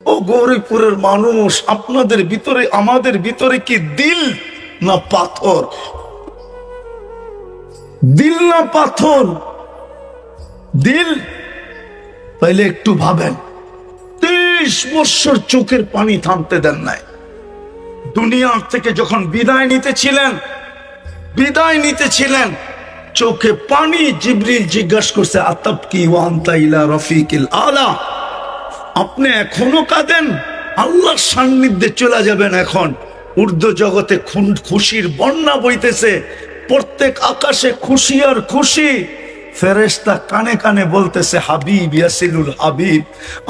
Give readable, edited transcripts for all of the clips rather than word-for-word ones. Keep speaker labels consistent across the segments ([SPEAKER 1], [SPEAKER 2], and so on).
[SPEAKER 1] ও গৌরীপুরের মানুষ, আপনাদের ভিতরে আমাদের ভিতরে কি দিল না পাথর? দিল না পাথর? দিল। তাইলে একটু ভাবেন, 30 বছর চোখের পানি থামতে দেন নাই। দুনিয়ার থেকে যখন বিদায় নিতেছিলেন চোখে পানি। জিবরিল জিজ্ঞাসা করছে, আতাব কি ওয়ান্তা ইলা রফিকিল আলা, আপনি এখনো কাঁদেন? আল্লাহর সান্নিধ্যে চলে যাবেন। এখন ঊর্ধ্ব জগতে খুশির বন্যা বইতেছে, প্রত্যেক আকাশে খুশি আর খুশি। ফেরেশতা কানে কানে বলতেছে, হাবিব ইয়াসিলুল হাবিব,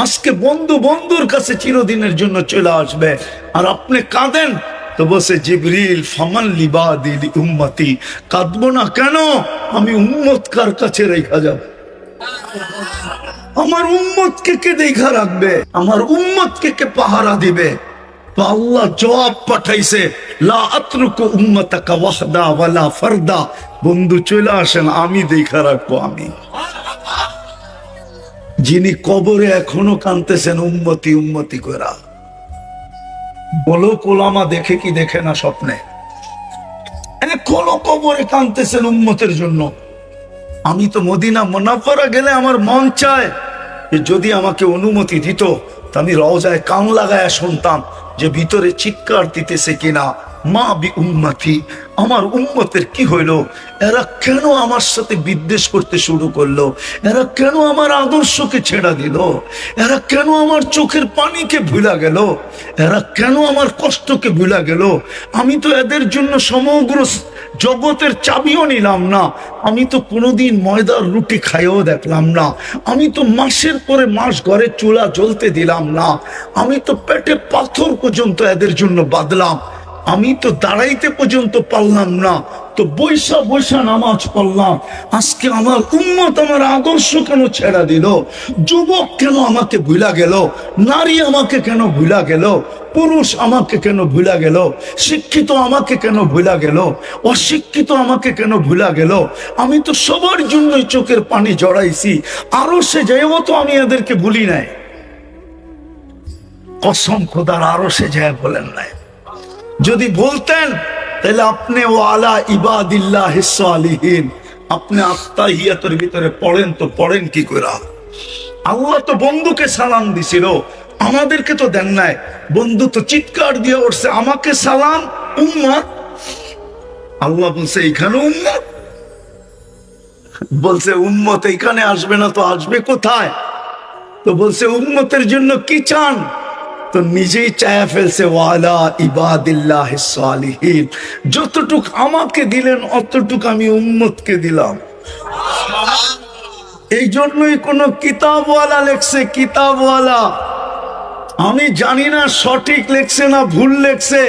[SPEAKER 1] আজকে বন্ধু বন্ধুর কাছে চিরদিনের জন্য চলে আসবে, আর আপনি কাঁদেন। তো বলছে জিবরিল, ফামান লিবাদি উম্মতি, কাঁদবো না কেন? আমি উম্মত কার কাছে রেখা যাব? আমার উম্মতকে কে দেখা রাখবে? আমার উম্মতকে কে পাহারা দিবে? তো আল্লাহ জবাব পাঠাইছে, লা আতরুকু উম্মাতাকা ওয়াহদা ওয়ালা ফারদা, বন্ধু চলে আসেন, আমি দেখা রাখবো। আমি যিনি কবরে এখনো কাঁদতেছেন উম্মতি উম্মতি করা, বলো কোলামা দেখে কি দেখে না স্বপ্নে? এখনো কবরে কাঁদতেছেন উম্মতের জন্য। আমি তো মদিনা মুনাফারা গেলে আমার মন চায় যে যদি আমাকে অনুমতি দিত তা আমি রওজায় কান লাগায় শুনতাম যে ভিতরে চিৎকার দিতেছে কিনা, মা বি উম্মতি, আমার উম্মতের কি হইল? এরা কেন আমার সাথে বিদ্বেষ করতে শুরু করলো? এরা কেন আমার আদর্শকে ছেড়া দিল? এরা কেন আমার চোখের পানিকে ভুলা গেল? এরা কেন আমার কষ্টকে ভুলা গেল? আমি তো এদের জন্য সমগ্র জগতের চাবিও নিলাম না। আমি তো কোনোদিন ময়দার রুটি খাইও দেখলাম না। আমি তো মাসের পরে মাস ঘরে চুলা জ্বলতে দিলাম না। আমি তো পেটে পাথর পর্যন্ত এদের জন্য বাঁধলাম। আমি তো দাঁড়াইতে পর্যন্ত পারলাম না, তো বৈশা বৈশা নামাজ পড়লাম। আজকে আমার উম্মত আমার আদর্শ কেন ছেড়া দিল? যুবক কেন আমাকে ভুলা গেল? নারী আমাকে কেন ভুলা গেল? পুরুষ আমাকে কেন ভুলা গেল? শিক্ষিত আমাকে কেন ভুলা গেল? অশিক্ষিত আমাকে কেন ভুলা গেল? আমি তো সবার জন্যই চোখের পানি জড়াইছি। আরো সে যাইও তো আমি এদেরকে ভুলি নাই। কসম খোদার, আরো সে যায় বলেন নাই। যদি বলতেন তাহলে আপনি ওয়ালা ইবাদিল্লাহিস সালিহিন, আপনি আত্তাহিয়াতের ভিতরে পড়েন, তো পড়েন কি করে? আল্লাহ তো বন্ধুকে সালাম দিছিল, আমাদেরকে তো দেন নাই। বন্ধু তো চিৎকার দিয়ে উঠছে, আমাকে সালাম উম্মত। আল্লাহ বলছে এইখানে উম্মত, বলছে উম্মত এইখানে আসবে না তো আসবে কোথায়? তো বলছে উম্মতের জন্য কি চান? তো নিজেই চায়া ফেলছে, ওয়ালা ইবাদিল্লাহিস সালিহিন, যতটুক আমাকে দিলেন অতটুক আমি উম্মতকে দিলাম। এই জন্যই কোন কিতাবওয়ালা লেখছে, কিতাবওয়ালা, আমি জানি না সঠিক লেখছে না ভুল লেখছে,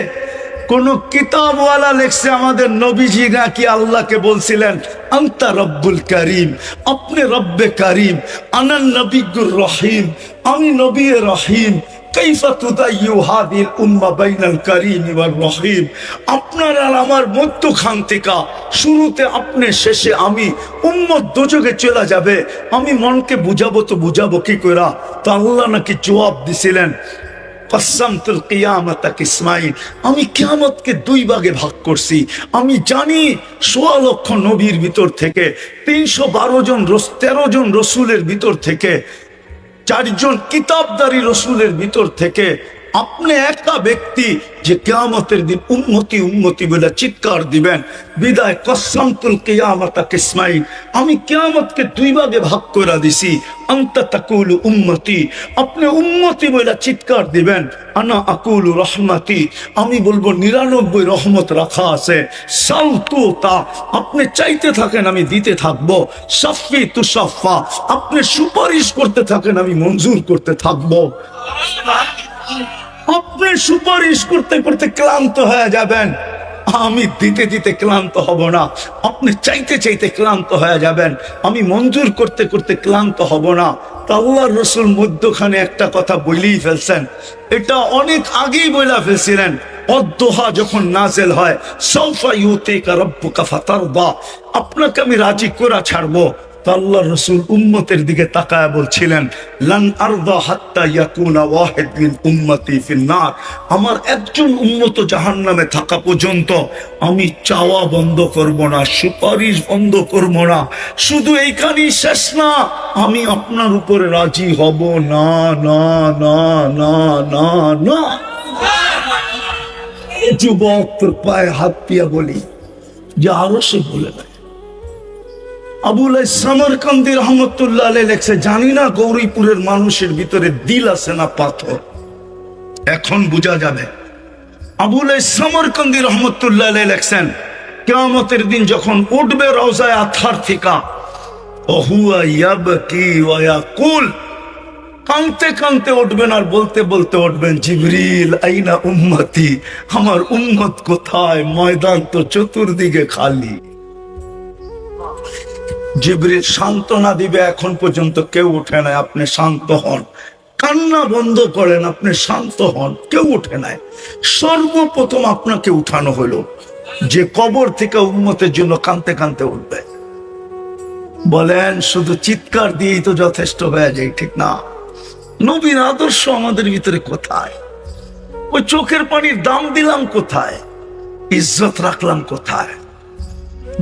[SPEAKER 1] কোন কিতাবওয়ালা লেখছে আমাদের নবীজি নাকি আল্লাহকে বলছিলেন, আনতা রব্বুল করিম, আপনি রব্বে করিম, আনান নবিয়্যুর রহিম, আমি নবী রহিম, কাইফা তুদাইয়ু হাদিল উম্মাহ বাইনাল করিম ওয়ার রহিম। আপনার আর আমার মধ্যখান থেকে শুরুতে আপনি, শেষে আমি, উম্মত দোজখে চলে যাবে, আমি মনকে বুঝাবো তো বুঝাবো কি করে? তো আল্লাহ নাকি জবাব দিছিলেন, কসসামতুল কিয়ামাতা কিসমাইন, আমি কিয়ামতকে 2 ভাগে ভাগ করছি। আমি জানি 1.25 লক্ষ নবীর ভিতর থেকে 312 জন 13 জন রসুলের ভিতর থেকে 4 জন কিতাবদারী রসুলের ভিতর থেকে আপনি একটা ব্যক্তি যে কিয়ামতের দিন উম্মতি উম্মতি বলে চিৎকার দিবেন। বিদায় কসসামতুল কিয়ামাতা কিসমাইন, আমি কিয়ামতকে 2 ভাগে ভাগ করে দিছি। আনতা তাকুলু উম্মতি, আপনি উম্মতি বলে চিৎকার দিবেন। আনা আকুলু রহমতি, আমি বলবো 99 রহমত রাখা আছে। সালতুতা, আপনি চাইতে থাকেন আমি দিতে থাকবো। সাফি তুসাফা, আপনি সুপারিশ করতে থাকেন আমি মঞ্জুর করতে থাকবো। আপনি সুপারিশ করতে করতে ক্লান্ত হয়ে যাবেন, আমি দিতে দিতে ক্লান্ত হব না। আপনি চাইতে চাইতে ক্লান্ত হয়ে যাবেন, আমি মঞ্জুর করতে করতে ক্লান্ত হব না। তা আল্লাহর রাসূল মধ্যখানে একটা কথা বলেই ফেলছেন, এটা অনেক আগেই বলে ফেলছিলেন। অদ্দোহা যখন নাজেল হয়, সাউফা ইউতিকা রাব্বুকা ফাতারদা, আপনাকে আমি রাজি করা ছাড়বো, তো আল্লাহ রসুল উম্মতের দিকে তাকায় বলছিলেন, লান আরদা হাত্তা ইয়াকুনা ওয়াহিদ মিন উম্মতি ফিন্নার, আমার একজন উম্মত জাহান্নামে থাকা পর্যন্ত আমি চাওয়া বন্ধ করব না, সুপারিশ বন্ধ করব না। শুধু এইখানেই শেষ না, আমি আপনার উপরে রাজি হব না, না না না না না। যুবক তোর পায়ে হাত দিয়া বলি যে আরো সে বলে নাই। আবুল সামরকান্দি রহমতুল্লাহ আলাইহি লেখছে, জানি না গৌরীপুরের মানুষের ভিতরে দিল আছে না পাথর, এখন বোঝা যাবে। আবুল সামরকান্দি রহমতুল্লাহ আলাইহি লেখছেন, কিয়ামতের দিন যখন উঠবে রওজায়ে আতহার থেকে, ওহুয়া ইয়াবকি ওয়া ইয়াকুল, কাঁদতে কাঁদতে উঠবেন আর বলতে বলতে উঠবেন, জিবরিল আইনা উম্মতি, আমার উম্মত কোথায়? ময়দান তো চতুর্দিকে খালি। জিবরিল সান্ত্বনা দিবে, এখন পর্যন্ত কেউ উঠে নাই, আপনি শান্ত হন, কান্না বন্ধ করেন, আপনি শান্ত হন, কেউ উঠে নাই। সর্বপ্রথম আপনাকে উঠানো হলো যে কবর থেকে উম্মতের জন্য কাঁদতে কাঁদতে উঠবে। বলেন শুধু চিৎকার দিয়েই তো যথেষ্ট হয়ে যায়? ঠিক না। নবীর আদর্শ আমাদের ভিতরে কোথায়? ওই চোখের পানির দাম দিলাম কোথায়? ইজ্জত রাখলাম কোথায়?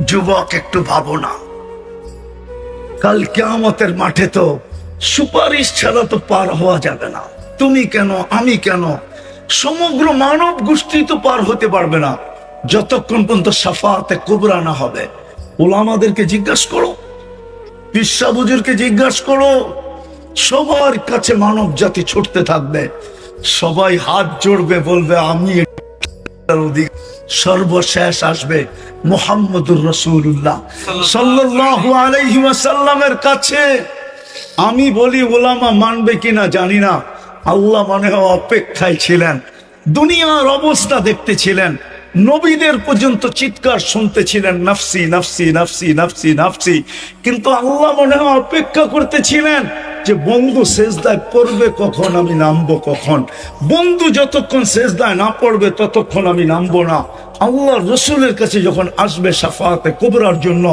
[SPEAKER 1] যুবক একটু ভাবো না, কাল কিয়ামতের মাঠে তো সুপারিশ ছাড়া তো পার হওয়া যাবে না। তুমি কেন, আমি কেন, সমগ্র মানব গোষ্ঠী তো পার হতে পারবে না যতক্ষণ পর্যন্ত শাফাআতে কুবরা না হবে। উলামাদেরকে জিজ্ঞাসা করো, পিসা বুজুর্গকে জিজ্ঞাসা করো, সবার কাছে মানব জাতি ছুটতে থাকবে, সবাই হাত জোড়বে, বলবে আমি। সর্বশেষ আসবে মুহাম্মদুর রাসূলুল্লাহ সাল্লাল্লাহু আলাইহি ওয়াসাল্লামের কাছে। আমি বলি ওলামা মানবে কিনা জানি না, আল্লাহ মনে হয় অপেক্ষায় ছিলেন, দুনিয়ার অবস্থা দেখতেছিলেন, নবীদের পর্যন্ত চিৎকার শুনতেছিলেন, নাফসি নাফসি নাফসি নাফসি নাফসি। কিন্তু আল্লাহ মনে হয় অপেক্ষা করতেছিলেন যে বন্ধু সেজদায় পড়বে কখন, আমি নামবো কখন। বন্ধু যতক্ষণ সেজদায় না পড়বে ততক্ষণ আমি নামবো না। আল্লাহ রসুলের কাছে যখন আসবে শাফাআতে কুবরার জন্য,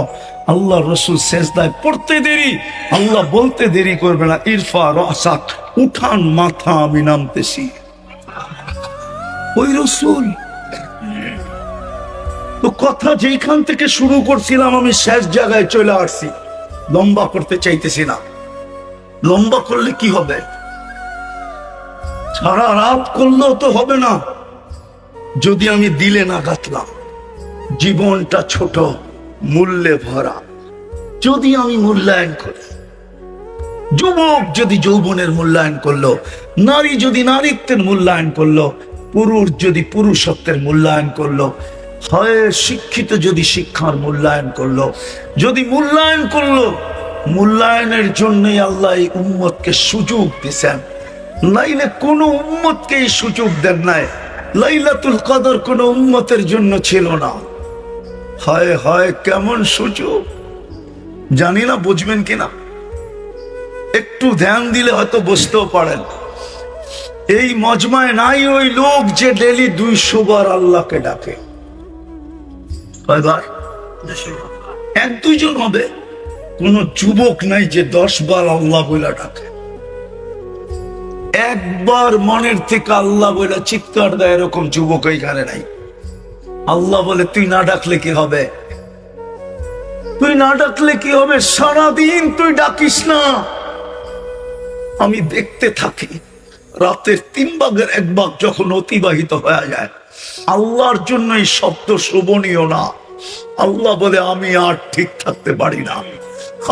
[SPEAKER 1] আল্লাহ রসুল সেজদায় পড়তে দেরি, আল্লাহ বলতে দেরি করবে না, ইরফা রাসাক, উঠান মাথা, আমি নামতেছি। ওই রসুল তো কথা যেখান থেকে শুরু করছিলাম আমি শেষ জায়গায় চলে আসছি। লম্বা করতে চাইতেছি না, লম্বা করলে কি হবে? সারা রাত করলেও তো হবে না যদি আমি দিলে না গাঁথলাম। জীবনটা ছোট, মূল্যে ভরা, যদি আমি মূল্যায়ন করি, যুবক যদি যৌবনের মূল্যায়ন করলো, নারী যদি নারীত্বের মূল্যায়ন করলো, পুরুষ যদি পুরুষত্বের মূল্যায়ন করলো, হয় শিক্ষিত যদি শিক্ষার মূল্যায়ন করলো, যদি মূল্যায়ন করলো, মূল্যায়নের জন্যই আল্লাহ এই উম্মতকে সুযোগ দিয়েছেন, নাইলে কোন উম্মতকে এই সুযোগ দেন নাই। লাইলাতুল কদর কোন উম্মতের জন্য ছিল না। হয় হয় কেমন সুযোগ জানি না, বুঝবেন কিনা, একটু ধ্যান দিলে হয়তো বুঝতেও পারেন। এই মজমায় নাই ওই লোক যে ডেলি 200 বার আল্লাহকে ডাকে। কয়বার? 1-2 জন হবে। কোন যুবক নাই যে 10 বার আল্লাহ বলে ডাকে। একবার মনের থেকে আল্লাহ বলে চিৎকার দেয় এরকম যুবক এইখানে নাই। আল্লাহ বলে তুই না ডাকলে কি হবে? তুই না ডাকলে কি হবে? সারাদিন তুই ডাকিস না, আমি দেখতে থাকি। রাতের 3 ভাগের 1 ভাগ যখন অতিবাহিত হয়ে যায়, আল্লাহর জন্য এই শব্দ শোভনীয় না। আল্লাহ বলে আমি আর ঠিক থাকতে পারি না,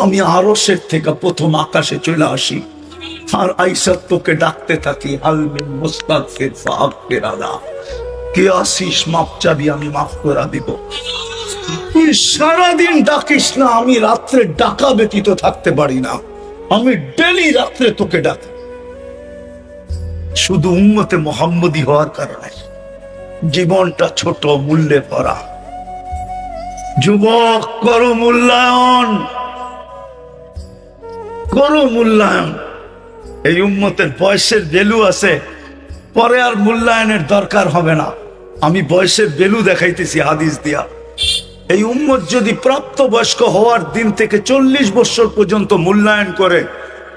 [SPEAKER 1] আমি আরশের থেকে প্রথম আকাশে চলে আসি আর আইসা তোকে ডাকতে থাকি, হালমিন মুস্তাগফির ফাগফির আলা, কে আসিস মাপ চাবি, আমি মাফ করে দিব। তুই সারাদিন ডাকিস না, আমি রাত্রে ডাকা ব্যতীত থাকতে পারি না, আমি ডেলি রাত্রে তোকে ডাকি। শুধু উম্মতে মুহাম্মদী হওয়ার কারণে জীবনটা ছোট, মূল্যে ভরা। যুবক করো মূল্যায়ন, করো মূল্যায়ন। এই উম্মতের বয়সের ভ্যালু আছে, পরে আর মূল্যায়নের দরকার হবে না। আমি বয়সের ভ্যালু দেখাইতেছি হাদিস দিয়া। এই উম্মত যদি প্রাপ্তবয়স্ক হওয়ার দিন থেকে 40 বছর পর্যন্ত মূল্যায়ন করে,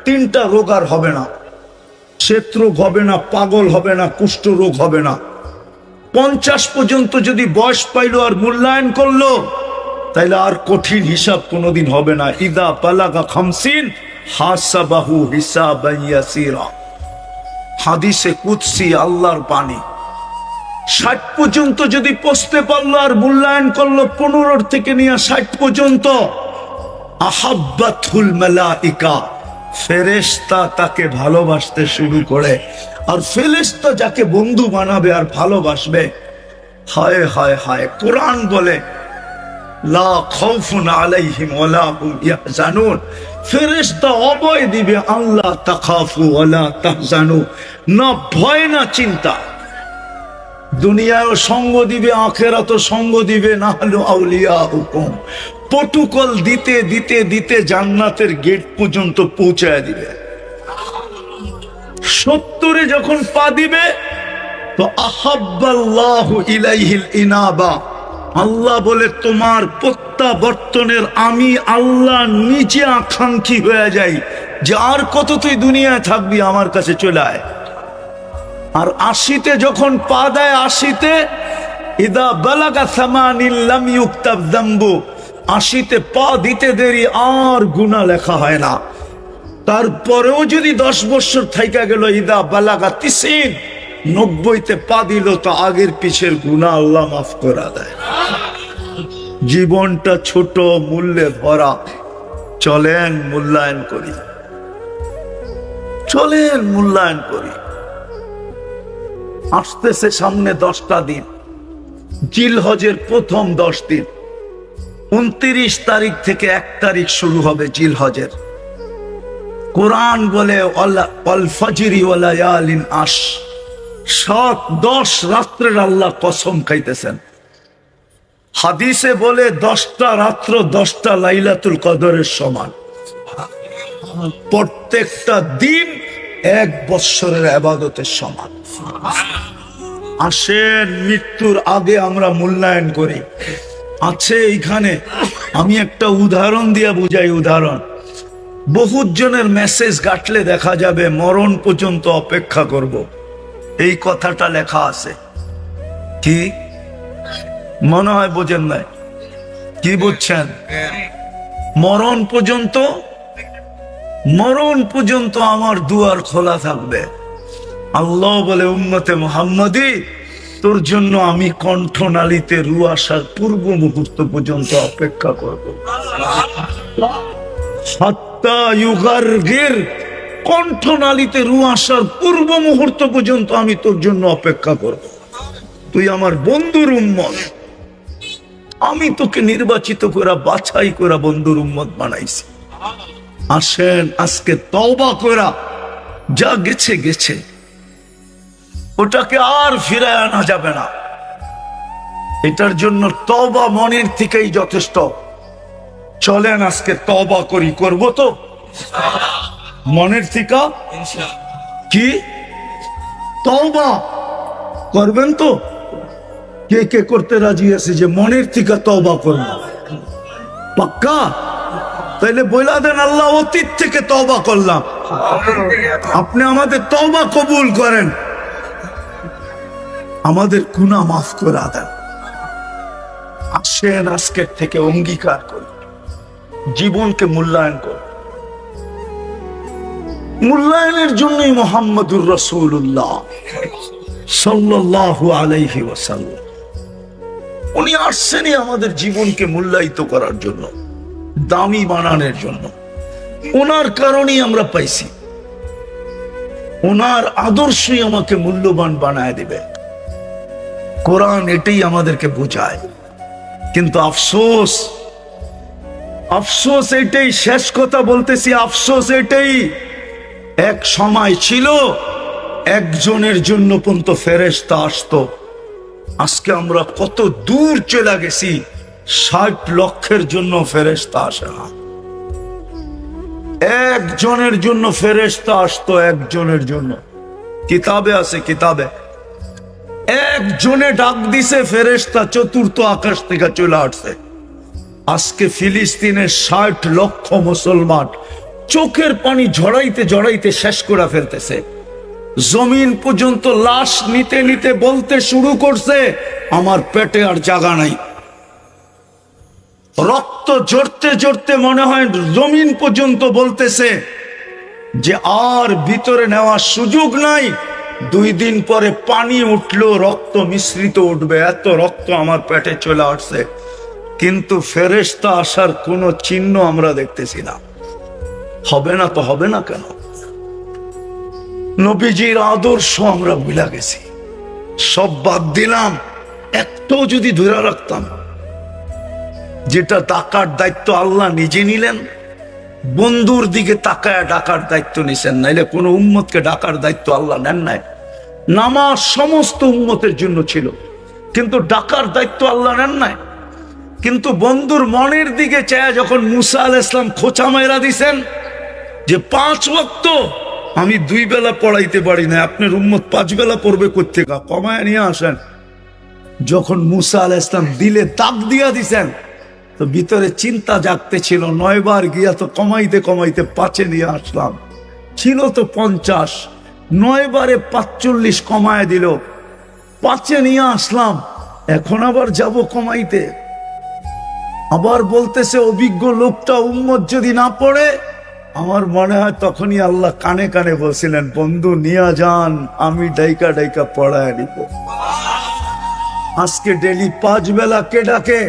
[SPEAKER 1] 3টা রোগ আর হবে না। শ্বেত রোগ হবে না, পাগল হবে না, কুষ্ঠ রোগ হবে না। 50 পর্যন্ত যদি বয়স পাইলো আর মূল্যায়ন করলো, তাইলে আর কঠিন হিসাব কোনোদিন হবে না। ইদা বালাগা 50 হাসাবাহু হিসাবান ইয়াসিরা, হাদিসে কুদসি, আল্লাহর বাণী। 60 পর্যন্ত যদি পৌঁছতে পারলো আর মূল্যায়ন করলো 15 থেকে নিয়ে 60 পর্যন্ত, আহাব্বাতুল মালাইকা, ফেরেশতা তাকে ভালোবাসতে শুরু করে। আর ফেরেশতা যাকে বন্ধু বানাবে আর ভালোবাসবে, হায় হায় হায়, কোরআন বলে লা খাউফুন আলাইহিম ওয়ালা হুম ইয়াহজানুন, ফেরেশতা অভয় দিবে, আল্লাহ তাখাফু ওয়ালা তাহজানু, না ভয় না চিন্তা। দুনিয়ায় সঙ্গ দিবে, আখিরাতেও সঙ্গ দিবে, না হলো আউলিয়া হুকুম, প্রটোকল দিতে দিতে দিতে জান্নাতের গেট পর্যন্ত পৌঁছায় দিবে। 70 যখন পা দিবে তো আহাব্বাল্লাহু ইলাইহিল ইনাবা, আল্লাহ বলে তোমার প্রত্যাবর্তনের আমি আল্লাহ নিজে আকাঙ্ক্ষী হয়ে যাই যে আর কত তুই দুনিয়ায় থাকবি, আমার কাছে চলে আয়। আর 80তে যখন পা দেয়, 80তে ইদা বালাগা সামানিন লাম ইউক্তাব যামবু, 80তে পা দিতে দেরি আর গুনাহ লেখা হয় না। তারপরেও যদি 10 বছর থাইকা গেল, ইদা বালাগা 90, 90তে পা দিল, তো আগের পিছের গুনাহ আল্লাহ মাফ করে দেয়। জীবনটা ছোট, মূল্যে ভরা। চলেন মূল্যায়ন করি, চলেন মূল্যায়ন করি। আসতেছে সামনে 10টা দিন, জিলহজের প্রথম 10 দিন। 29 তারিখ থেকে 1 তারিখ শুরু হবে জিলহজের। কোরআন বলে ওয়াল ফজরি ওয়া লায়ালিন আশ, 7-10 রাত্রের আল্লাহ কসম খাইতেছেন। হাদিসে বলে 10টা রাত্র 10টা লাইলাতুল কদরের সমান। প্রত্যেকটা দিন 1 বৎসরের ইবাদতের সমান। আসেন মৃত্যুর আগে আমরা মূল্যায়ন করি। আছে এইখানে, আমি একটা উদাহরণ দিয়ে বুঝাই। উদাহরণ, বহুত জনের মেসেজ ঘাটলে দেখা যাবে মরণ পর্যন্ত অপেক্ষা করব, এই কথাটা লেখা আছে। কি মনে হয় বোঝেন নাই? কি বুঝছেন? মরণ পর্যন্ত, মরণ পর্যন্ত আমার দুয়ার খোলা থাকবে। আল্লাহ বলে উম্মতে মুহাম্মাদি, তোর জন্য আমি কণ্ঠনালীতে রু আসার পূর্ব মুহূর্ত পর্যন্ত অপেক্ষা করব। হাত্তা ইউগারগির, কণ্ঠনালীতে রু আসার পূর্ব মুহূর্ত পর্যন্ত আমি তোর জন্য অপেক্ষা করব। তুই আমার বন্ধুর উম্মত, আমি তোকে নির্বাচিত করে বাছাই করে বন্ধুর উম্মত বানাইছি। আসেন আজকে তওবা করা, যা গেছে গেছে, ওটাকে আর ফিরে আনা যাবে না। এটার জন্য তওবা মনের থেকেই যথেষ্ট। চলেন আজকে তওবা করি, করব তো মনের থেকে? কি তওবা করবেন তো? কে কে করতে রাজি আছে যে মনের থেকে তওবা করব? পাক্কা? তাইলে বইলা দেন, আল্লাহ অতীত থেকে তওবা করলাম, আপনি আমাদের তওবা কবুল করেন, আমাদের গুনাহ মাফ করে দেন। আসেন আজকের থেকে অঙ্গীকার করি, জীবনকে মূল্যায়ন করি। মূল্যায়নের জন্যই মুহাম্মদুর রাসূলুল্লাহ সাল্লাল্লাহু আলাইহি ওয়াসাল্লাম, উনি আসছেনই আমাদের জীবনকে মূল্যায়িত করার জন্য, দামি বানানোর জন্য। ওনার কারণেই আমরা পাইছি, ওনার আদর্শই আমাকে মূল্যবান বানায় দিবে। কোরআন এটাই আমাদেরকে বোঝায়। কিন্তু আফসোস, আফসোস এটাই, শেষ কথা বলতেছি, আফসোস এটাই, এক সময় ছিল একজনের জন্য পর্যন্ত ফেরেশতা আসতো। আজকে আমরা কত দূর চলে গেছি, 60 লক্ষের জন্য ফেরেশতা আসে না। একজনের জন্য ফেরেশতা আসতো, একজনের জন্য। কিতাবে আছে, কিতাবে একজনে ডাক দিছে, ফেরেশতা 4th আকাশ থেকে চলে আসছে। আজকে ফিলিস্তিনের 60 লক্ষ মুসলমান চোখের পানি ঝরাইতে ঝরাইতে শেষ করে ফেলতেছে। জমিন পর্যন্ত লাশ নিতে নিতে বলতে শুরু করছে, আমার পেটে আর জায়গা নাই। রক্ত ঝরতে ঝরতে মনে হয় জমিন পর্যন্ত বলতেছে যে আর ভিতরে নেওয়ার সুযোগ নাই। 2 দিন পরে পানি উঠলো, রক্ত মিশ্রিত উঠবে, এত রক্ত আমার পেটে চলে আসছে। কিন্তু ফেরেশতা আসার কোনো চিহ্ন আমরা দেখতেছি না। হবে না তো হবে না কেন? নবীজির আদর্শ আমরা ভুলে গেছি, সব বাদ দিলাম। একটাও যদি ধরে রাখতাম, যেটা ডাকার দায়িত্ব আল্লাহ নিজে নিলেন, বন্ধুর দিকে তাকায় ডাকার দায়িত্ব নিছেন, নাইলে কোনো উম্মতকে ডাকার দায়িত্ব আল্লাহ নেন নাই। নামাজ সমস্ত উম্মতের জন্য ছিল, কিন্তু ডাকার দায়িত্ব আল্লাহ নেন নাই। কিন্তু বন্ধুর মনের দিকে চায় যখন মুসা আলাইহিস সালাম খোঁচা মাইরা দিছেন যে 5 ওয়াক্ত আমি 2 বেলা পড়াইতে পারি না, আপনার উম্মত 5 বেলা পড়বে কোত্থেকে, কমায় নিয়ে আসেন। যখন মুসা আলাইহিস সালাম দিলে দাগ দিয়া দিছেন, তো ভিতরে চিন্তা জাগতে ছিল, 9 বার গিয়া তো কমাইতে কমাইতে 5-এ নিয়ে আসলাম, ছিল তো 50, 9 বারে 45 কমায় দিল, 5-এ নিয়ে আসলাম, এখন আবার যাব কমাইতে। আবার বলতেছে অভিজ্ঞ লোকটা উম্মত যদি না পড়ে, আমার মনে হয় তখনই আল্লাহ কানে কানে বলছিলেন, বন্ধু নিয়ে যান, আমি ডাইকা ডাইকা পড়ায় নিব। আজকে ডেলি 5 বেলা কে ডাকে?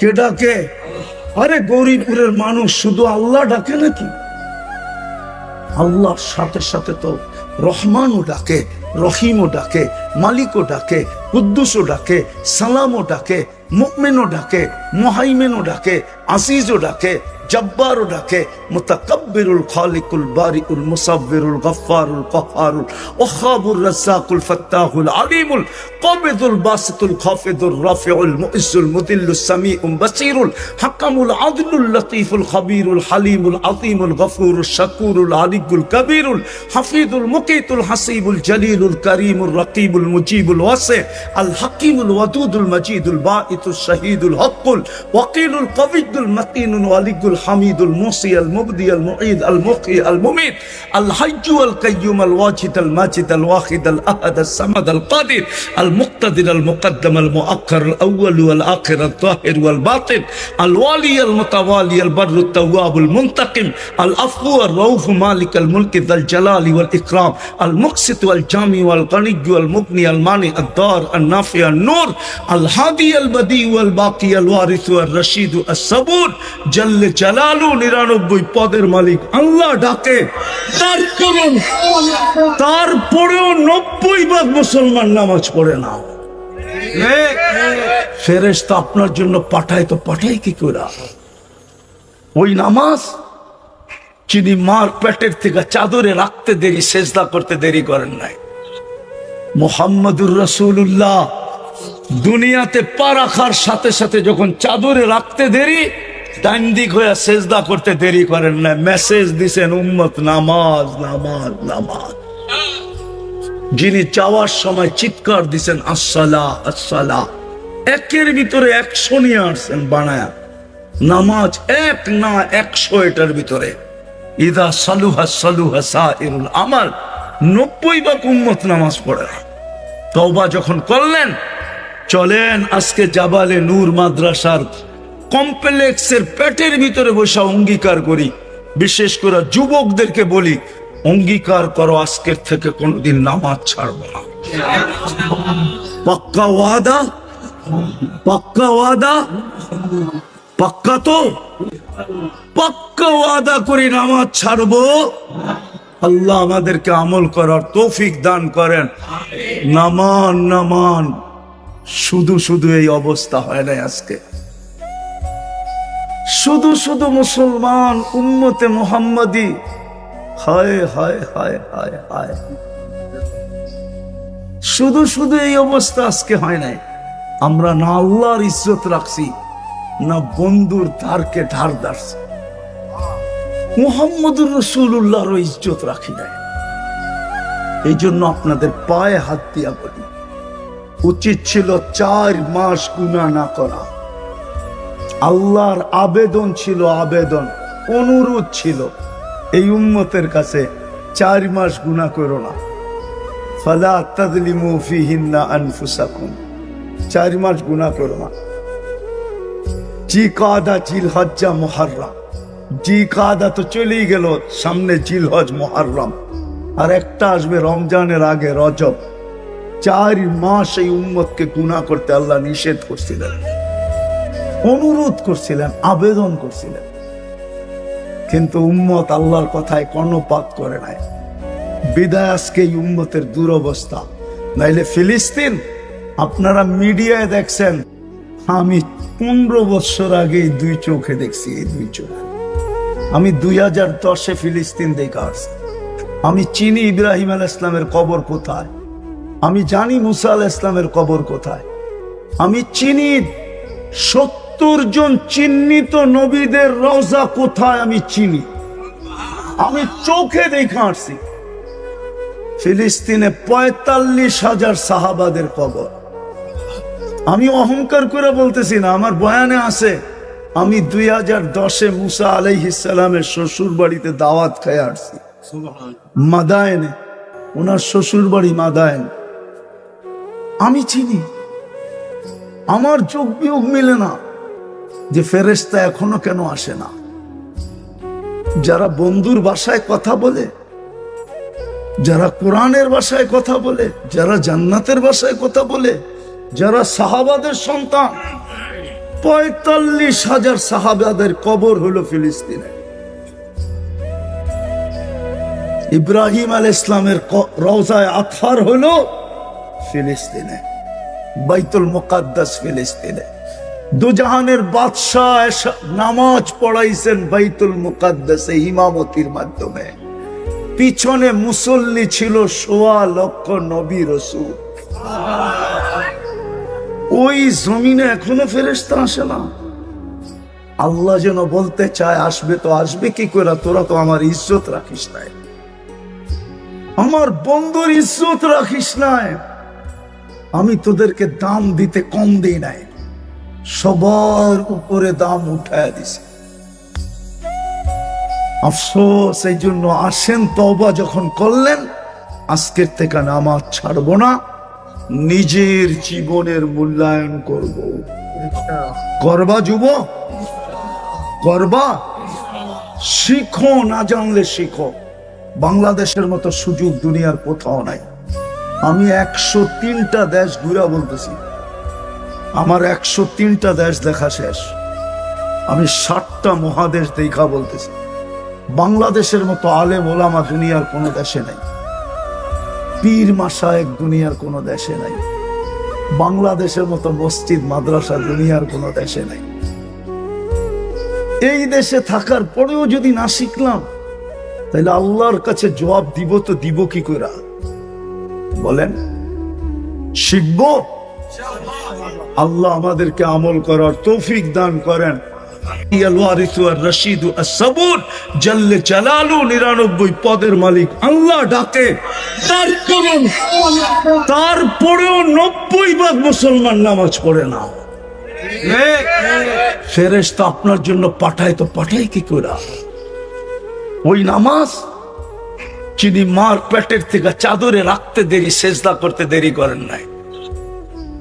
[SPEAKER 1] কে ডাকে? আরে গৌরীপুরের মানুষ শুধু আল্লাহ ডাকে নাকি? আল্লাহর সাথে সাথে তো রহমানও ডাকে, রহিমও ডাকে, মালিকও ডাকে, কুদ্দুসও ডাকে, সালামও ডাকে, মুমিনও ডাকে, মুহাইমিনও ডাকে, আজিজও ডাকে, জব্বারও ডাকে, মুতাকাব্বিরুল খালিকুল বারিউল মুসাব্বিরুল গফফারুল কহ্হারুল ওয়াহাবুর রাজ্জাকুল ফাত্তাহুল আলিমুল কাবিদুল বাসিতুল খাফিদুর রাফিউল মুইজ্জুল মুদিল্লুস সামিউল বাসীরুল হাকামুল আদলুল লতীফুল খবীরুল হালিমুল আযীমুল গফুরুশ শাকুরুল আলিয়ুল কবীরুল হাফিজুল মুকিতুল হাসিবুল জলিলুল করিমুর রকিবুল মুজিবুল ওয়াসি আল হাকিমুল ওয়াদুদুল মজিদুল বাঈতুশ শাহীদুল হকুল ওয়াকিলুল কবিয়ুল মতিনুল ওয়ালিয়ুল হামিদুল মুসি আল মুবদি আল মুঈদ আল মুকি আল মুমিত আল হাইয়্যু আল কাইয়্যুম আল ওয়াজিদ আল মাজিদ আল ওয়াহিদ আল আহাদ আল সামাদ আল কাদির আল মুক্তাদির আল মুকদ্দম আল মুআক্খার আল আউয়াল ওয়াল আখির আল যাহির ওয়াল বাতিন আল ওয়ালি আল মুতাওয়ালি আল বরর আল তাওয়াব আল মুনতাকিম আল আফু আর রাউফ মালিক আল মুলক যাল জালালি ওয়াল ইকরাম আল মুকসিত ওয়াল জামি ওয়াল গনি ওয়াল মুগনি আল মানি আল দার আল নাফি আল নূর আল হাদি আল বদি ওয়াল বাকি আল ওয়ারিস ওয়াল রশিদ আল সাবুর জাল্লে জালালু 99 পদের মালিক আল্লাহ ডাকে। তারপরেও 90% মুসলমান নামাজ পড়ে না। ফেরেশতা আপনার জন্য পাঠায়, তো পাঠায় কি করে? ওই নামাজ যিনি মার পেটের থেকে চাদরে রাখতে দেরি, সেজদা করতে দেরি করেন নাই। মুহাম্মদুর রাসূলুল্লাহ দুনিয়াতে পা রাখার সাথে সাথে যখন চাদরে রাখতে দেরি, ডান দিক হয়ে সেজদা করতে দেরি করেন না। মেসেজ দিছেন উম্মত নামাজ নামাজ নামাজ। যিনি চাওয়ার সময় চিৎকার দিছেন আসসালা আসসালা, একের ভিতরে 100 নিয়ে আসছেন বানায়া। নামাজ 1 না 100 এটার ভিতরে। ইদা সালুহা সালুহা সাইরুল আমাল, 90% উম্মত নামাজ পড়ে না। তওবা যখন করলেন, চলেন আজকে জাবালে নূর মাদ্রাসার কমপ্লেক্সের পেটের ভিতরে বসে অঙ্গীকার করি, বিশেষ করে যুবকদেরকে বলি, অঙ্গীকার করো আজকের থেকে কোনদিন নামাজ ছাড়বো না। পাক্কা ওয়াদা? পাক্কা ওয়াদা? পাক্কা তো? পাক্কা ওয়াদা করি নামাজ ছাড়বো। আল্লাহ আমাদেরকে আমল করার তৌফিক দান করেন। নামান নামান, শুধু শুধু এই অবস্থা হয় না আজকে। শুধু শুধু মুসলমান উম্মতে মুহাম্মাদি, হায় হায় হায় হায় হায়, শুধু শুধু এই অবস্থা আজকে হয় নাই। আমরা না আল্লাহর ইজ্জত রাখছি, না বন্ধুর ধারকে ধার দাঁড়ছি, মুহাম্মদুর রাসূলুল্লাহর ইজ্জত রাখি নাই। এই জন্য আপনাদের পায়ে হাত দিয়া বলি, উচিত ছিল 4 মাস গুনাহ না করা। আল্লাহর আবেদন ছিল, আবেদন অনুরোধ ছিল, এই উম্মতের কাছে 4 মাস গুনাহ করো না। ফালা তাযলিমু ফিহিন্না আনফুসাকুম, 4 মাস গুনাহ করো না। জিকাদা, জিলহজ্জা, মুহররম। জিকাদা তো চলেই গেল, সামনে জিলহজ, মুহররম, আর একটা আসবে রমজানের আগে, রজব। 4 মাস এই উম্মতকে গুনাহ করতে আল্লাহ নিষেধ করছিলেন, অনুরোধ করছিলেন, আবেদন করছিলেন, কিন্তু উম্মত আল্লাহর কথায় কর্ণপাত করে নাই। বিদায় আজকে এই উম্মতের দুরবস্থা। নাইলে ফিলিস্তিন আপনারা মিডিয়ায় দেখছেন, আমি 15 বছর আগে 2 চোখে দেখছি, এই 2 চোখে। আমি 2010-এ ফিলিস্তিন দেখে আসছি। আমি চিনি ইব্রাহিম আলাইহিস সালামের কবর কোথায়, আমি জানি মুসা আলাইহিস সালামের কবর কোথায়, আমি চিনি 70 জন চিহ্নিত নবীদের রওজা কোথায়, আমি চিনি, আমি চোখে দেখে আসছি। ফিলিস্তিনে 45,000 সাহাবাদের কবর। আমি অহংকার করে বলতেছি না, আমার বয়ানে আছে। আমি 2010-এ মুসা আলাইহিস সালামের শ্বশুর বাড়িতে দাওয়াত খেয়ে আসছি, মাদায়েনে, ওনার শ্বশুর বাড়ি মাদায়েন। আমি চিনি, আমার চোখ বিয়োগ মিলে না যে ফেরেশতা এখনো কেন আসে না। যারা বন্ধুর ভাষায় কথা বলে, যারা কোরআনের ভাষায় কথা বলে, যারা জান্নাতের ভাষায় কথা বলে, যারা সাহাবাদের সন্তান, 45,000 সাহাবাদের কবর হলো ফিলিস্তিনে। ইব্রাহিম আলাইহিস সালামের রওজায়ে আতহার হলো ফিলিস্তিনে, বাইতুল মুকাদ্দাস ফিলিস্তিনে। দুজাহানের বাদশাহ নামাজ পড়াইছেন বাইতুল মুকাদ্দাসে ইমামতির মাধ্যমে। পিছনে মুসল্লি ছিল 1.25 লক্ষ নবী রাসূল। ওই জমিনে এখনো ফেরেশতা আসে না। আল্লাহ যেন বলতে চায়, আসবে তো আসবে কি করে, তোরা তো আমার ইজ্জত রাখিস নাই, আমার বন্ধুর ইজ্জত রাখিস নাই, আমি তোদেরকে দাম দিতে কম দিই নাই, সবার উপরে দাম উঠায় দিছে। আফসোস এই জন্য, আসেন তওবা যখন করলেন, আজকের থেকে নামাজ ছাড়বো না, নিজের জীবনের মূল্যায়ন করব। করবা যুবক, করবা? শিখো, না জানলে শিখো। বাংলাদেশের মতো সুযোগ দুনিয়ার কোথাও নাই। আমি 103টা দেশ ঘুরা বলতেছি, আমার 103টা দেশ দেখা শেষ। আমি 60টা মহাদেশ দেখা বলতেছি। বাংলাদেশের মতো আলেম ওলামা দুনিয়ার কোনো দেশে নাই, পীর মাশায়েখ দুনিয়ার কোনো দেশে নাই, বাংলাদেশের মতো মসজিদ মাদ্রাসা দুনিয়ার কোনো দেশে নাই। এই দেশে থাকার পরেও যদি না শিখলাম, তাহলে আল্লাহর কাছে জবাব দিব তো দিব কি করে? বলেন, শিখবো? আল্লাহ আমাদেরকে আমল করার তৌফিক দান করেন। পদের মালিক আল্লাহ ডাকে, তারপরেও 90% মুসলমান নামাজ পড়ে না। ফেরেশতা আপনার জন্য পাঠায় তো পাঠায় কি করে? ওই নামাজ যিনি মার পেটের থেকে চাদরে রাখতে দেরি, সেজদা করতে দেরি করেন নাই।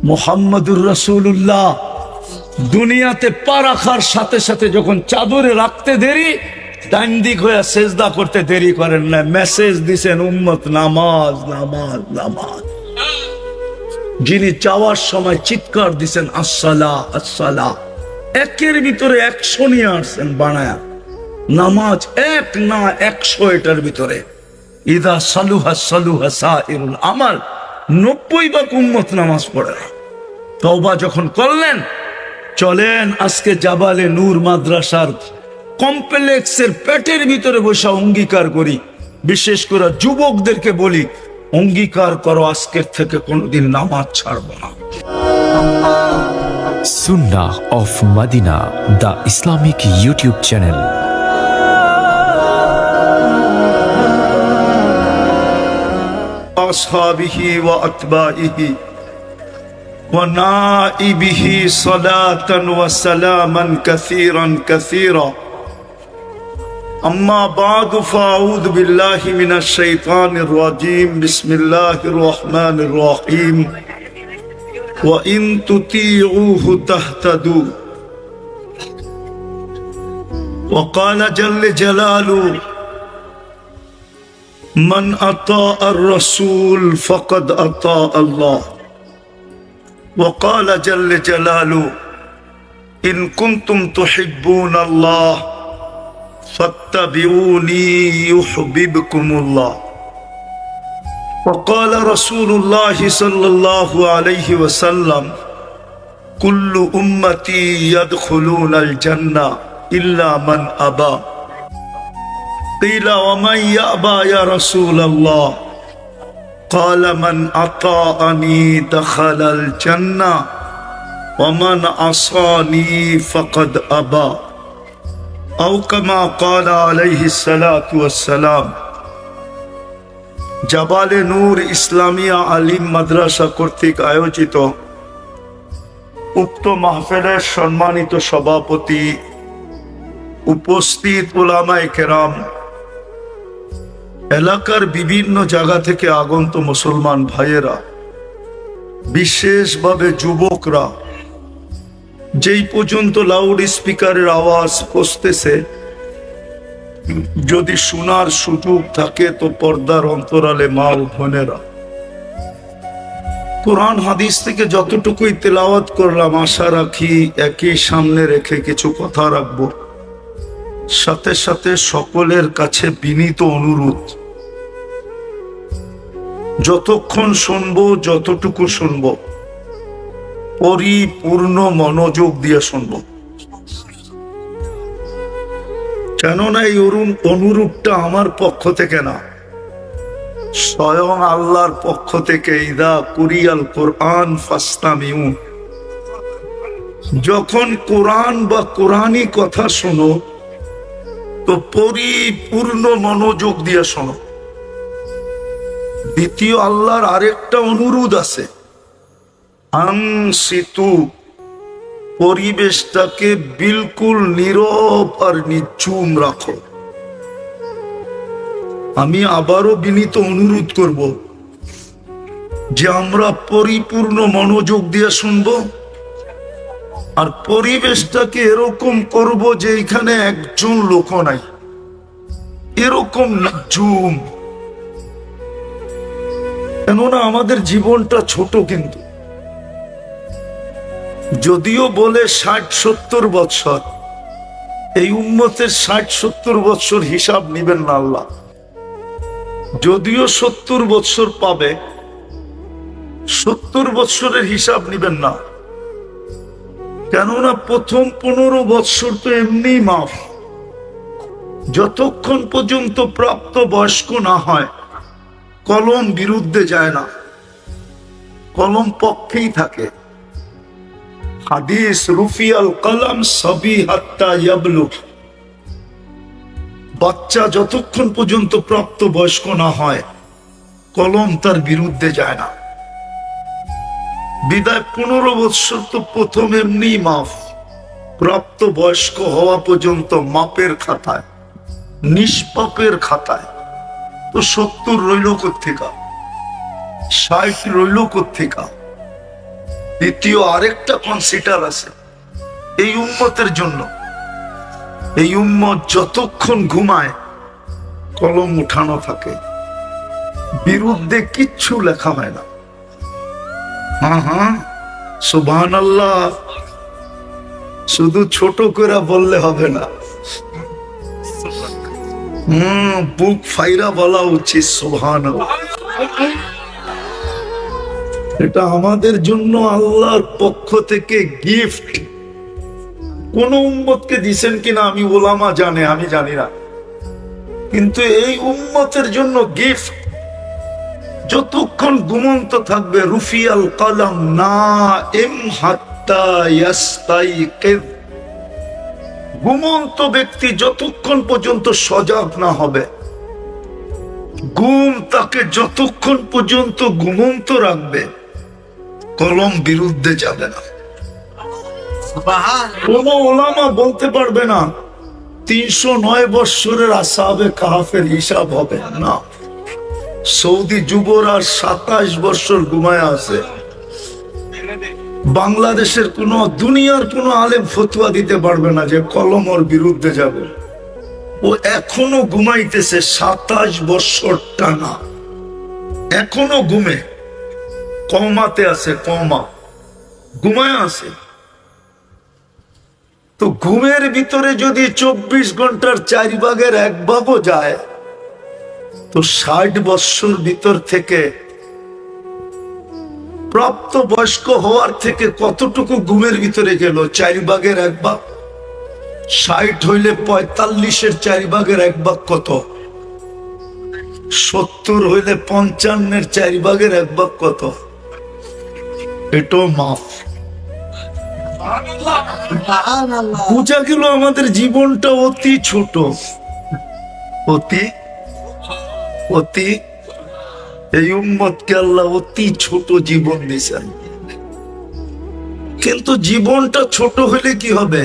[SPEAKER 1] মুহাম্মদুর রাসূলুল্লাহ দুনিয়াতে পা রাখার সাথে সাথে যখন চাদরে রাখতে দেরি, ডান দিক হয়ে সেজদা করতে দেরি করেন না। মেসেজ দিছেন, উম্মত নামাজ নামাজ নামাজ। যিনি চাওয়ার সময় চিৎকার দিছেন, আসসালা আসসালা, একের ভিতরে 100 নিয়ে আসছেন বানায়া। নামাজ 1 না 100, এটার ভিতরে ইদা সালুহা সালুহা সাইরুল আমাল। 90% উম্মত নামাজ পড়ে না। তওবা যখন করলেন, চলেন আজকে জাবালে নূর মাদ্রাসার কমপ্লেক্সের পেটের ভিতরে বসে অঙ্গীকার করি। বিশেষ করে যুবকদেরকে বলি, অঙ্গীকার করো আজকের থেকে কোনোদিন নামাজ ছাড়বো না।
[SPEAKER 2] সুন্নাহ of Madina, the Islamic YouTube channel.
[SPEAKER 1] আসহাবিহি ওয়া আতবাইহি ونائبه صلاة وسلاما كثيرا كثيرا. أما بعد فأعوذ بالله من الشيطان الرجيم. بسم الله الرحمن الرحيم. وإن تطيعوه تهتدوا. وقال جل جلاله: من أطاع الرسول فقد أطاع الله. وقال جل جلاله: إن كنتم تحبون الله فاتبعوني يحببكم الله. وقال رسول الله صلى الله عليه وسلم: كل أمتي يدخلون الجنة إلا من أبى. قيل: ومن يأبى يا رسول الله؟ قال: من أطاعني دخل الجنة ومن عصاني فقد أبى. أو كما قال عليه الصلاة والسلام. জাবালে নূর ইসলামিয়া আলিম মাদ্রাসা কর্তৃক আয়োজিত উক্ত মাহফিলের সম্মানিত সভাপতি, উপস্থিত উলামায়ে কেরাম, এলাকার বিভিন্ন জায়গা থেকে আগন্ত মুসলমান ভাইয়েরা, বিশেষভাবে যুবকরা, যেই পর্যন্ত লাউড স্পিকারের আওয়াজ পৌঁছতেছে, যদি শোনার সুযোগ থাকে তো পর্দার অন্তরালে মা ও বোনেরা, কোরআন হাদিস থেকে যতটুকুই তেলাওয়াত করলাম, আশা রাখি একই সামনে রেখে কিছু কথা রাখবো। সাথে সাথে সকলের কাছে বিনীত অনুরোধ, যতক্ষণ শুনবো, যতটুকু শুনবো, পরিপূর্ণ মনোযোগ দিয়ে শুনবো। কেননা এই অনুরূপটা আমার পক্ষ থেকে না, স্বয়ং আল্লাহর পক্ষ থেকে। ইদা কুরিয়াল কোরআন ফাসতামিউ। যখন কোরআন বা কোরআনী কথা শোনো তো পরিপূর্ণ মনোযোগ দিয়ে শোনো। দ্বিতীয়, আল্লাহর আরেকটা অনুরোধ আছে, আনসিতু, পরিবেশটাকে বিলকুল নীরব আর নিঝুম রাখো। আমি আবারও বিনীত অনুরোধ করব যে আমরা পরিপূর্ণ মনোযোগ দিয়ে শুনবো, আর পরিবেশটাকে এরকম করব যে এখানে একজন লোক নাই, এরকম নিঝুম। কেননা আমাদের জীবনটা ছোট, কিন্তু যদিও বলে 60-70 বৎসর, এই উম্মতের 60-70 বৎসর হিসাব নিবেন না আল্লাহ। যদিও 70 বৎসর পাবে, 70 বৎসরের হিসাব নিবেন না। কেননা প্রথম 15 বৎসর তো এমনি মাফ। যতক্ষণ পর্যন্ত প্রাপ্ত বয়স্ক না হয়, কলম বিরুদ্ধে যায় না, কলম পক্ষেই থাকে। হাদিস, রুফিয়াল কলম সবি হাত্তা ইয়াবলুগ। বাচ্চা যতক্ষণ পর্যন্ত প্রাপ্ত বয়স্ক না হয়, কলম তার বিরুদ্ধে যায় না। বিদায় 15 বৎসর তো প্রথম এমনি মাফ। প্রাপ্ত বয়স্ক হওয়া পর্যন্ত মাপের খাতায়, নিষ্পাপের খাতায় তো 70 রইল কোত্থেকা, 60 রইল কোত্থেকা। দ্বিতীয় আরেকটা কনসিডার আছে এই উম্মতের জন্য। এই উম্মত যতক্ষণ ঘুমায় কলম উঠানো থাকে, বিরুদ্ধে কিচ্ছু লেখা হয় না। হ্যাঁ, সুবহানাল্লাহ, শুধু ছোট করে বললে হবে না, বুক ফাইরা বলা উচিত সুবহানাল্লাহ। এটা আমাদের জন্য আল্লাহর পক্ষ থেকে গিফট। কোন উম্মতকে দিছেন কিনা আমি ওলামা জানে, আমি জানি না, কিন্তু এই উম্মতের জন্য গিফট। যতক্ষণ ঘুমন্ত থাকবে, রুফিয়াল কলম নাইম হাত্তা ইয়াস্তাইকিজ। ঘুমন্ত ব্যক্তি যতক্ষণ পর্যন্ত সজাগ না হবে, ঘুম তাকে যতক্ষণ পর্যন্ত ঘুমন্ত রাখবে, কলম বিরুদ্ধে যাবে না। কোন ওলামা বলতে পারবে না 309 বৎসরের আসহাবে কাহাফের হিসাব হবে না। সৌদি যুবরা 27 বৎসর ঘুমায় আছে। বাংলাদেশের কোন দুনিয়ার কোন আলেম ফতোয়া দিতে পারবে না যে কলম ওর বিরুদ্ধে যাবে। ও এখনো ঘুমাইতেছে 27 বৎসর টানা, এখনো ঘুমে, কমাতে আছে, কমা ঘুমায় আছে। তো ঘুমের ভিতরে যদি 24 ঘন্টার 4 ভাগের 1 ভাগও যায়, তো 60 বৎসর ভিতর থেকে প্রাপ্ত বয়স্ক হওয়ার থেকে কতটুকু ঘুমের ভিতরে গেল? 4 ভাগের 1 ভাগ। 60 হইলে 45-এর 4 ভাগের 1 ভাগ কত? 70 হইলে 55-এর 4 ভাগের 1 ভাগ কত? এটাও মাফ। বুঝা গেল আমাদের জীবনটা অতি ছোট, অতি অতি এই উম্মতকে আল্লাহ অতি ছোট জীবন দিয়েছেন। কিন্তু জীবনটা ছোট হলে কি হবে?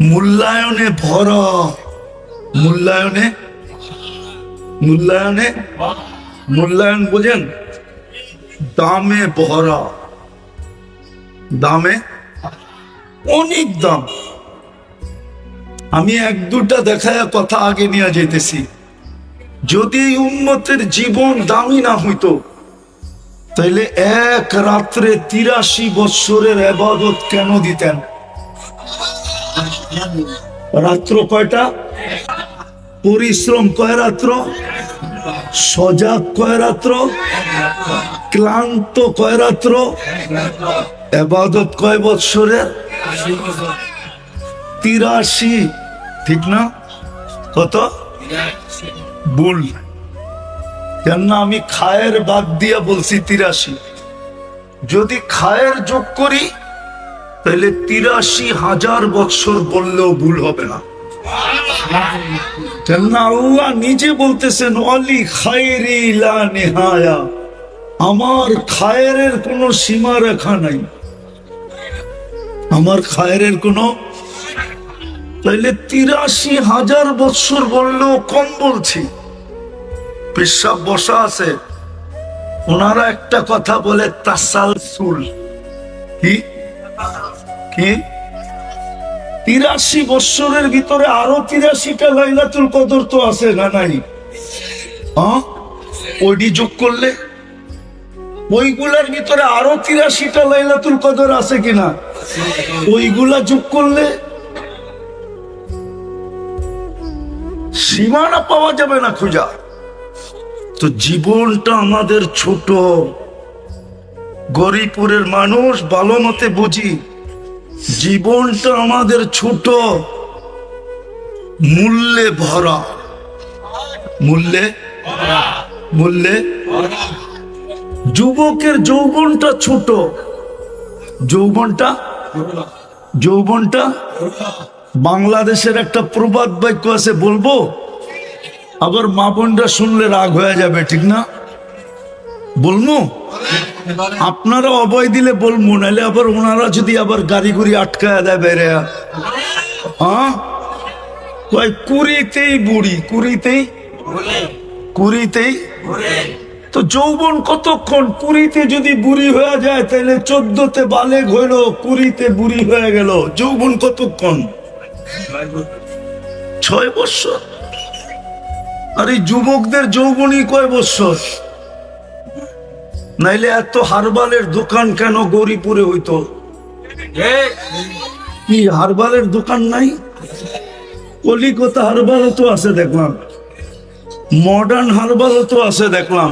[SPEAKER 1] মূল্যায়নে ভরা, মূল্যায়নে মূল্যায়নে মূল্যায়ন বোঝেন? দামে ভরা, দামে অনেক দাম। আমি 1-2টা দেখায় কথা আগে নিয়ে যেতেছি। যদি উম্মতের জীবন দামি না হইতো, তাইলে এক রাত্রে 83 বৎসরের ইবাদত কেন দিতেন? রাত্র কয়টা? পরিশ্রম কয় রাত্র? সজাগ কয় রাত্র? ক্লান্ত কয় রাত্র? ইবাদত কয় বৎসরের? 83। ঠিক না? কত? ভুল। কেন আমি খায়ের বাদ দিয়া বলছি 83। যদি খায়ের যোগ করি তাহলে 83,000 বৎসর বললেও ভুল হবে না। কেন আল্লাহ নিজে বলতেছেন ওয়ালি খায়রি লা নিহায়া, আমার খায়ের কোনো সীমা রেখা নাই, আমার খায়ের কোনো। তাইলে 83,000 বৎসর বললেও কম বলছি। পেশাব বসা আছে, ওনারা একটা কথা বলে তাসালসুল। কি কি 83 বৎসরের ভিতরে আরো 83টা লাইলাতুল কদর তো আছে না নাই? ওইটি যোগ করলে ওইগুলার ভিতরে আরো 83টা লাইলাতুল কদর আছে কিনা? ওইগুলা যোগ করলে সীমানা পাওয়া যাবে না খুঁজা। তো জীবনটা আমাদের ছোট। গরিপুরের মানুষ ভালো মতে বুঝি, জীবনটা আমাদের ছোট, মূল্যে ভরা, মূল্যে মূল্যে। যুবকের যৌবনটা ছোট, যৌবনটা যৌবনটা বাংলাদেশের একটা প্রবাদ বাক্য আছে, বলবো? আবার মা বোনরা শুনলে রাগ হয়ে যাবে, ঠিক না? বলবো? আপনারা অভয় দিলে বলবো, নাহলে আবার ওনারা যদি আবার গাড়ি গুড়ি আটকায় দেয় বেড়ে। কয় কুড়িতেই বুড়ি, কুড়িতেই কুড়িতেই। তো যৌবন কতক্ষণ? কুড়িতে যদি বুড়ি হয়ে যায় তাহলে 14তে বালেগ হইল, কুড়িতে বুড়ি হয়ে গেল। যৌবন কতক্ষণ? 6 বৎসর। আর এই যুবকদের যৌবনই কয় বৎসর? নাইলে এত হারবালের দোকান কেন গৌরীপুরে হইতো? কি হারবালের দোকান নাই? কলিকাতা হারবালও তো আছে দেখলাম, মডার্ন হারবালও তো আছে দেখলাম,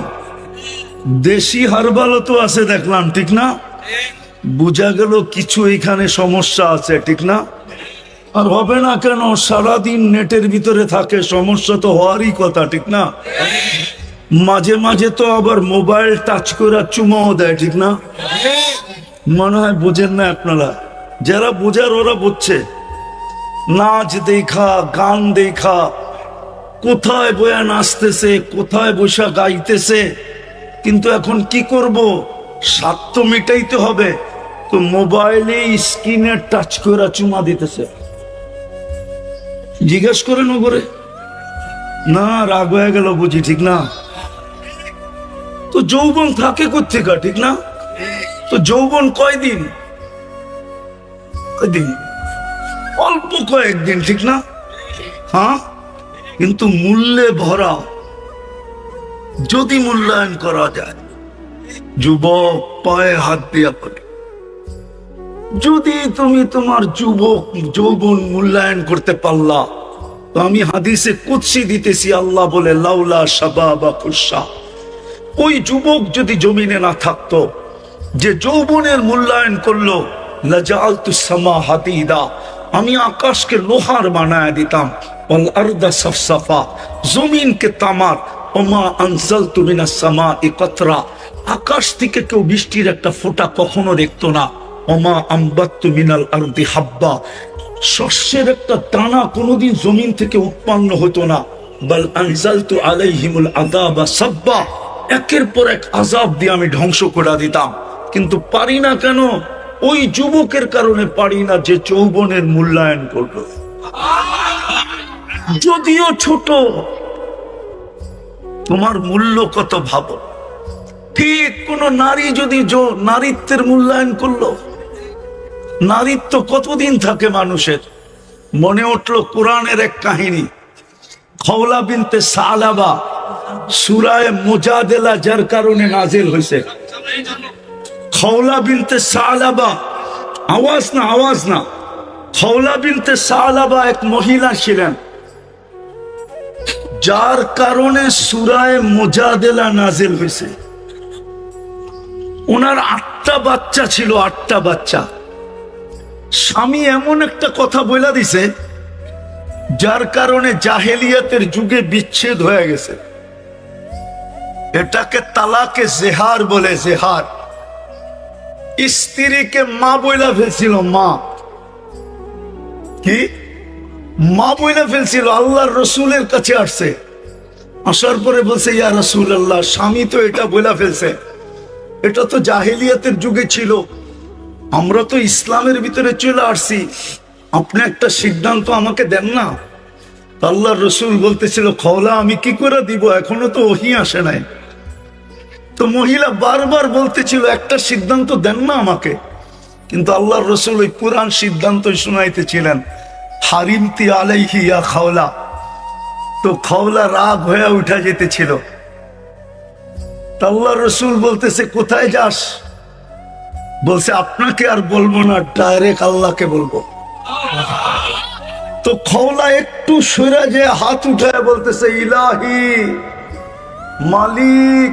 [SPEAKER 1] দেশি হারবালও তো আছে দেখলাম, ঠিক না? বোঝা গেল কিছু এখানে সমস্যা আছে, ঠিক না? আর হবে না কেন? সারাদিন নেটের ভিতরে থাকে, সমস্যা তো হওয়ারই কথা, ঠিক না? মাঝে মাঝে তো আবার মোবাইল টাচ করে চুমাও দেয়, ঠিক না? মনে হয় বোঝেন না আপনারা। যারা বোঝার ওরা বুঝছে। নাচ দেখা, গান দেখা, কোথায় বয়া নাচতেছে, কোথায় বসা গাইতেছে, কিন্তু এখন কি করব, স্বাদ তো মিটাইতে হবে। তো মোবাইলে স্ক্রিনে টাচ করে চুমা দিতেছে। জিজ্ঞেস করেন ও করে, না রাগ হয়ে গেল বুঝি, ঠিক না? তো যৌবন থাকে কোত্থেকে, ঠিক না? তো যৌবন কয়দিন? কয়দিন? অল্প কয়েকদিন, ঠিক না? হ্যাঁ, কিন্তু মূল্যে ভরা। যদি মূল্যায়ন করা যায়, যুবক পায়ে হাত দিয়া পড়ে, যদি তুমি তোমার যৌবন মূল্যায়ন করতে পারলা, তো আমি হাদিসে কুদসি দিতেছি, আল্লাহ বলে লাউলা শাবাবা খুশা, ওই যুবক যদি জমিনে না থাকতো, যে যৌবনের মূল্যায়ন করলো, লাজালতু সামা হাদিদা, আমি আকাশকে লোহার বানায় দিতাম, ওয়াল আরদা সাফসাফা, জমিনকে তামার, ওমা আনজালতু মিনাস সামাই কাতরা, আকাশ থেকে কেউ বৃষ্টির একটা ফোঁটা কখনো দেখতো না, ওমা আম্বাত্তু মিনাল আরদি হাব্বা, শস্যের একটা দানা কোনোদিন জমিন থেকে উৎপন্ন হতো না, বাল আনজালতু আলাইহিমুল আযাবা সাব্বা, একের পর এক আযাব দিয়ে আমি ধ্বংস করে দিতাম। কিন্তু পারি না কেন? ওই যুবকের কারণে পারি না, যে যৌবনের মূল্যায়ন করলো, যদিও ছোট। তোমার মূল্য কত ভাবো। ঠিক কোন নারী যদি নারীত্বের মূল্যায়ন করলো, নারীত্ব কতদিন থাকে মানুষের? মনে উঠলো কোরআনের এক কাহিনী, খওলা বিনতে সালাবা, সূরায়ে মুজাদেলা যার কারণে নাজিল হয়েছে। খওলা বিনতে সালাবা, আওয়াজ না, খওলা বিনতে সালাবা এক মহিলা ছিলেন, যার কারণে সূরায়ে মুজাদেলা নাজিল হয়েছে। ওনার 8টা বাচ্চা ছিল, 8টা বাচ্চা। স্বামী এমন একটা কথা বলে দিছে, যার কারণে জাহেলিয়াতের যুগে বিচ্ছেদ হয়ে গেছে। এটাকে তালাকে জেহার বলে, জেহার। স্ত্রীকে মা বইলা ফেলছিল, মা কি মা বইলা ফেলছিল। আল্লাহর রসুলের কাছে আসছে, আসার পরে বলছে, ইয়া রাসূলুল্লাহ, স্বামী তো এটা বইলা ফেলছে। এটা তো জাহেলিয়াতের যুগে ছিল, আমরা তো ইসলামের ভিতরে চলে আসছি, আপনি একটা সিদ্ধান্ত আমাকে দেন না। আল্লাহর রসুল বলতেছিল, খওলা আমি কি করে দিব, এখনো তো ওহী আসে নাই। তো মহিলা বারবার বলতেছিল, একটা সিদ্ধান্ত দেন না আমাকে। কিন্তু আল্লাহর রসুল ওই পুরান সিদ্ধান্ত শুনাইতেছিলেন, হারিমতি আলাইহি ইয়া খাওলা। তো খাওলা রাগ হয়ে উঠা যেতেছিল। আল্লাহর রসুল বলতেছে, কোথায় যাস? বলছে, আপনাকে আর বলবো না, ডাইরেক্ট আল্লাহকে বলবো। তো খাওলা একটু সরে যে হাত উঠায় বলতেছে, ইলাহি মালিক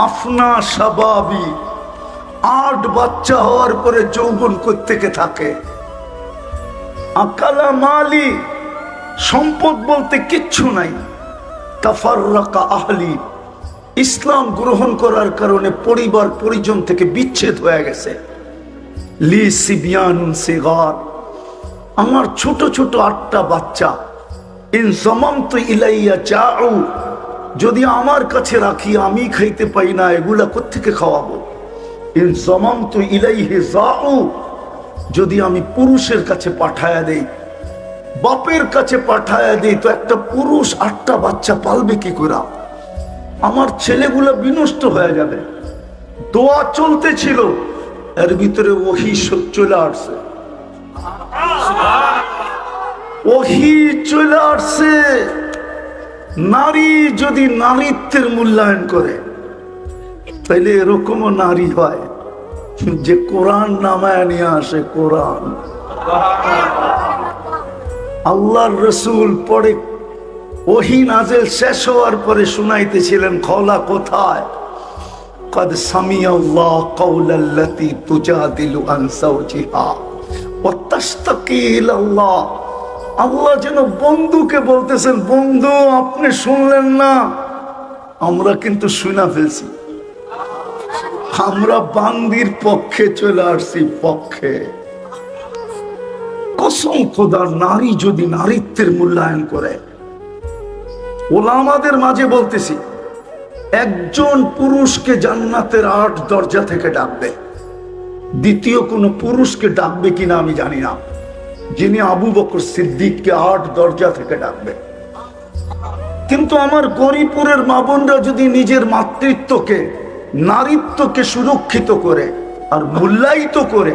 [SPEAKER 1] আফনা শাবাবি। 8 বাচ্চা হওয়ার পরে যৌবন কোত্থেকে থাকে? আকালা মালি, সম্পদ বলতে কিচ্ছু নাই। তাফাররাকা আহলি, ইসলাম গ্রহণ করার কারণে পরিবার পরিজন থেকে বিচ্ছেদ হয়ে গেছে। লি সিবিয়ানুন সিগার, আমার ছোট ছোট 8টা বাচ্চা। ইন জামামতু ইলাইয়া জাউ, যদি আমার কাছে রাখি আমি খাইতে পাই না, এগুলা কোত্থেকে খাওয়াবো? ইন জামামতু ইলাইহি জাউ, যদি আমি পুরুষের কাছে পাঠায়া দেই, বাপের কাছে পাঠায়া দেই, তো একটা পুরুষ 8টা বাচ্চা পালবে কি করে? আমার ছেলেগুলা বিনষ্ট হয়ে যাবে। দোয়া চলতেছিল, এর ভিতরে ওহী চলে আসছে, ওহী চলে আসছে। নারী যদি নারীত্বের মূল্যায়ন করে, তাইলে এরকমও নারী হয় যে কোরআন নামায় নিয়ে আসে। কোরআন আল্লাহর রসুল পরে ওহী নাযিল শেষ হওয়ার পরে শুনাইতেছিলেন, খওলা কোথায়? قد سمع الله قول التي تجادل عن زوجها وتشتكي الى الله। আল্লাহ যেন বন্ধুকে বলতেছেন, বন্ধু আপনি শুনলেন না, আমরা কিন্তু শুনা ফেলছি, আমরা বান্দির পক্ষে চলে আসছি, পক্ষে। কসম খোদার, নারী যদি নারীত্বের মূল্যায়ন করে, ওলামাদের মাঝে বলতেছি, একজন পুরুষকে জান্নাতের 8 দরজা থেকে ডাকবে, দ্বিতীয় কোনো পুরুষকে ডাকবে কিনা আমি জানি না, যিনি আবু বকর সিদ্দিককে 8 দরজা থেকে ডাকবে। কিন্তু আমার গরিপুরের মা বোনরা যদি নিজের মাতৃত্বকে, নারীত্বকে সুরক্ষিত করে আর মূল্যায়িত করে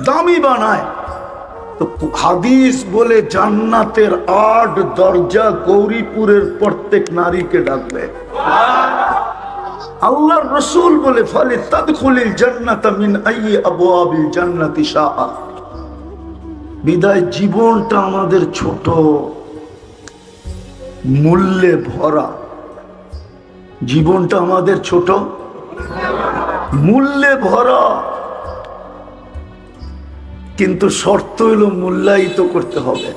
[SPEAKER 1] দামি বানায়, তো হাদিস বলে জান্নাতের 8 দরজা গৌরীপুরের প্রত্যেক নারীকে ডাকবে। আল্লাহর রাসূল বলে ফালি তাদখুলিল জান্নাতা মিন আইয়ি আবওয়াবিল জান্নাতি শাআ। বিদায় জীবনটা আমাদের ছোট, মূল্যে ভরা। জীবনটা আমাদের ছোট, মূল্যে ভরা, কিন্তু শর্ত হলো মূল্যায়িত করতে হবে।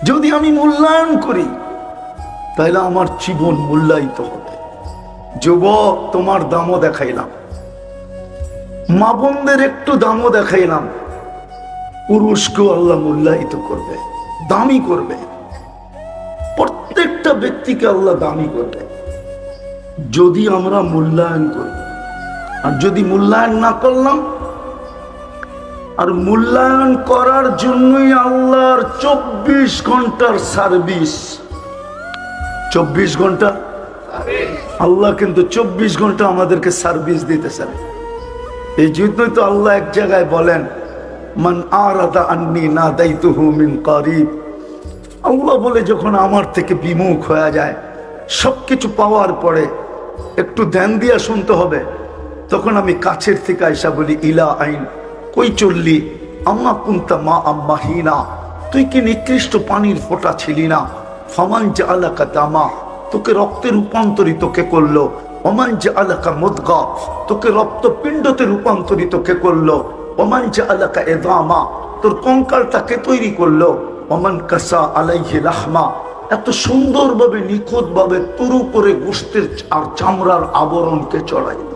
[SPEAKER 1] যদি আমি মূল্যায়ন করি তাহলে আমার জীবন মূল্যায়িত হবে। যুবক, তোমার দামও দেখাইলাম, মা বোনদের একটু দামও দেখাইলাম। পুরুষকেও আল্লাহ মূল্যায়িত করবে, দামি করবে। প্রত্যেকটা ব্যক্তিকে আল্লাহ দামি করবে যদি আমরা মূল্যায়ন করি। আর যদি মূল্যায়ন না করলাম, আর মূল্যায়ন করার জন্যই আল্লাহর 24 ঘন্টার সার্ভিস। 24 ঘন্টা আল্লাহ কিন্তু 24 ঘন্টা আমাদেরকে সার্ভিস দিতেছেন। এই জন্যই তো আল্লাহ এক জায়গায় বলেন, মান আরাদা আন্নি নাদাইতুহু মিন কারিব। আল্লাহ বলে যখন আমার থেকে বিমুখ হয়ে যায়, সবকিছু পাওয়ার পরে একটু ধ্যান দিয়া শুনতে হবে, তখন আমি কাছের থেকে আইসা বলি, ইলা আইন, কই চললি? আম্মা কুনতা মা আম্মাহিনা, তুই কি নিকৃষ্ট পানির ফোঁটা ছিলি না? ফামান জাআলাকা দামা, তোকে রক্তে রূপান্তরিত কে করলো? ওমান জাআলাকা মুদগা, তোকে রক্তপিণ্ডতে রূপান্তরিত কে করলো? ওমান জাআলাকা ইযামা, তোর কঙ্কালটা কে তৈরি করলো? ওমান কাসা আলাইহি লাহমা, এত সুন্দরভাবে নিখুঁতভাবে তোর উপরে গোশতের আর চামড়ার আবরণকে চড়াইল।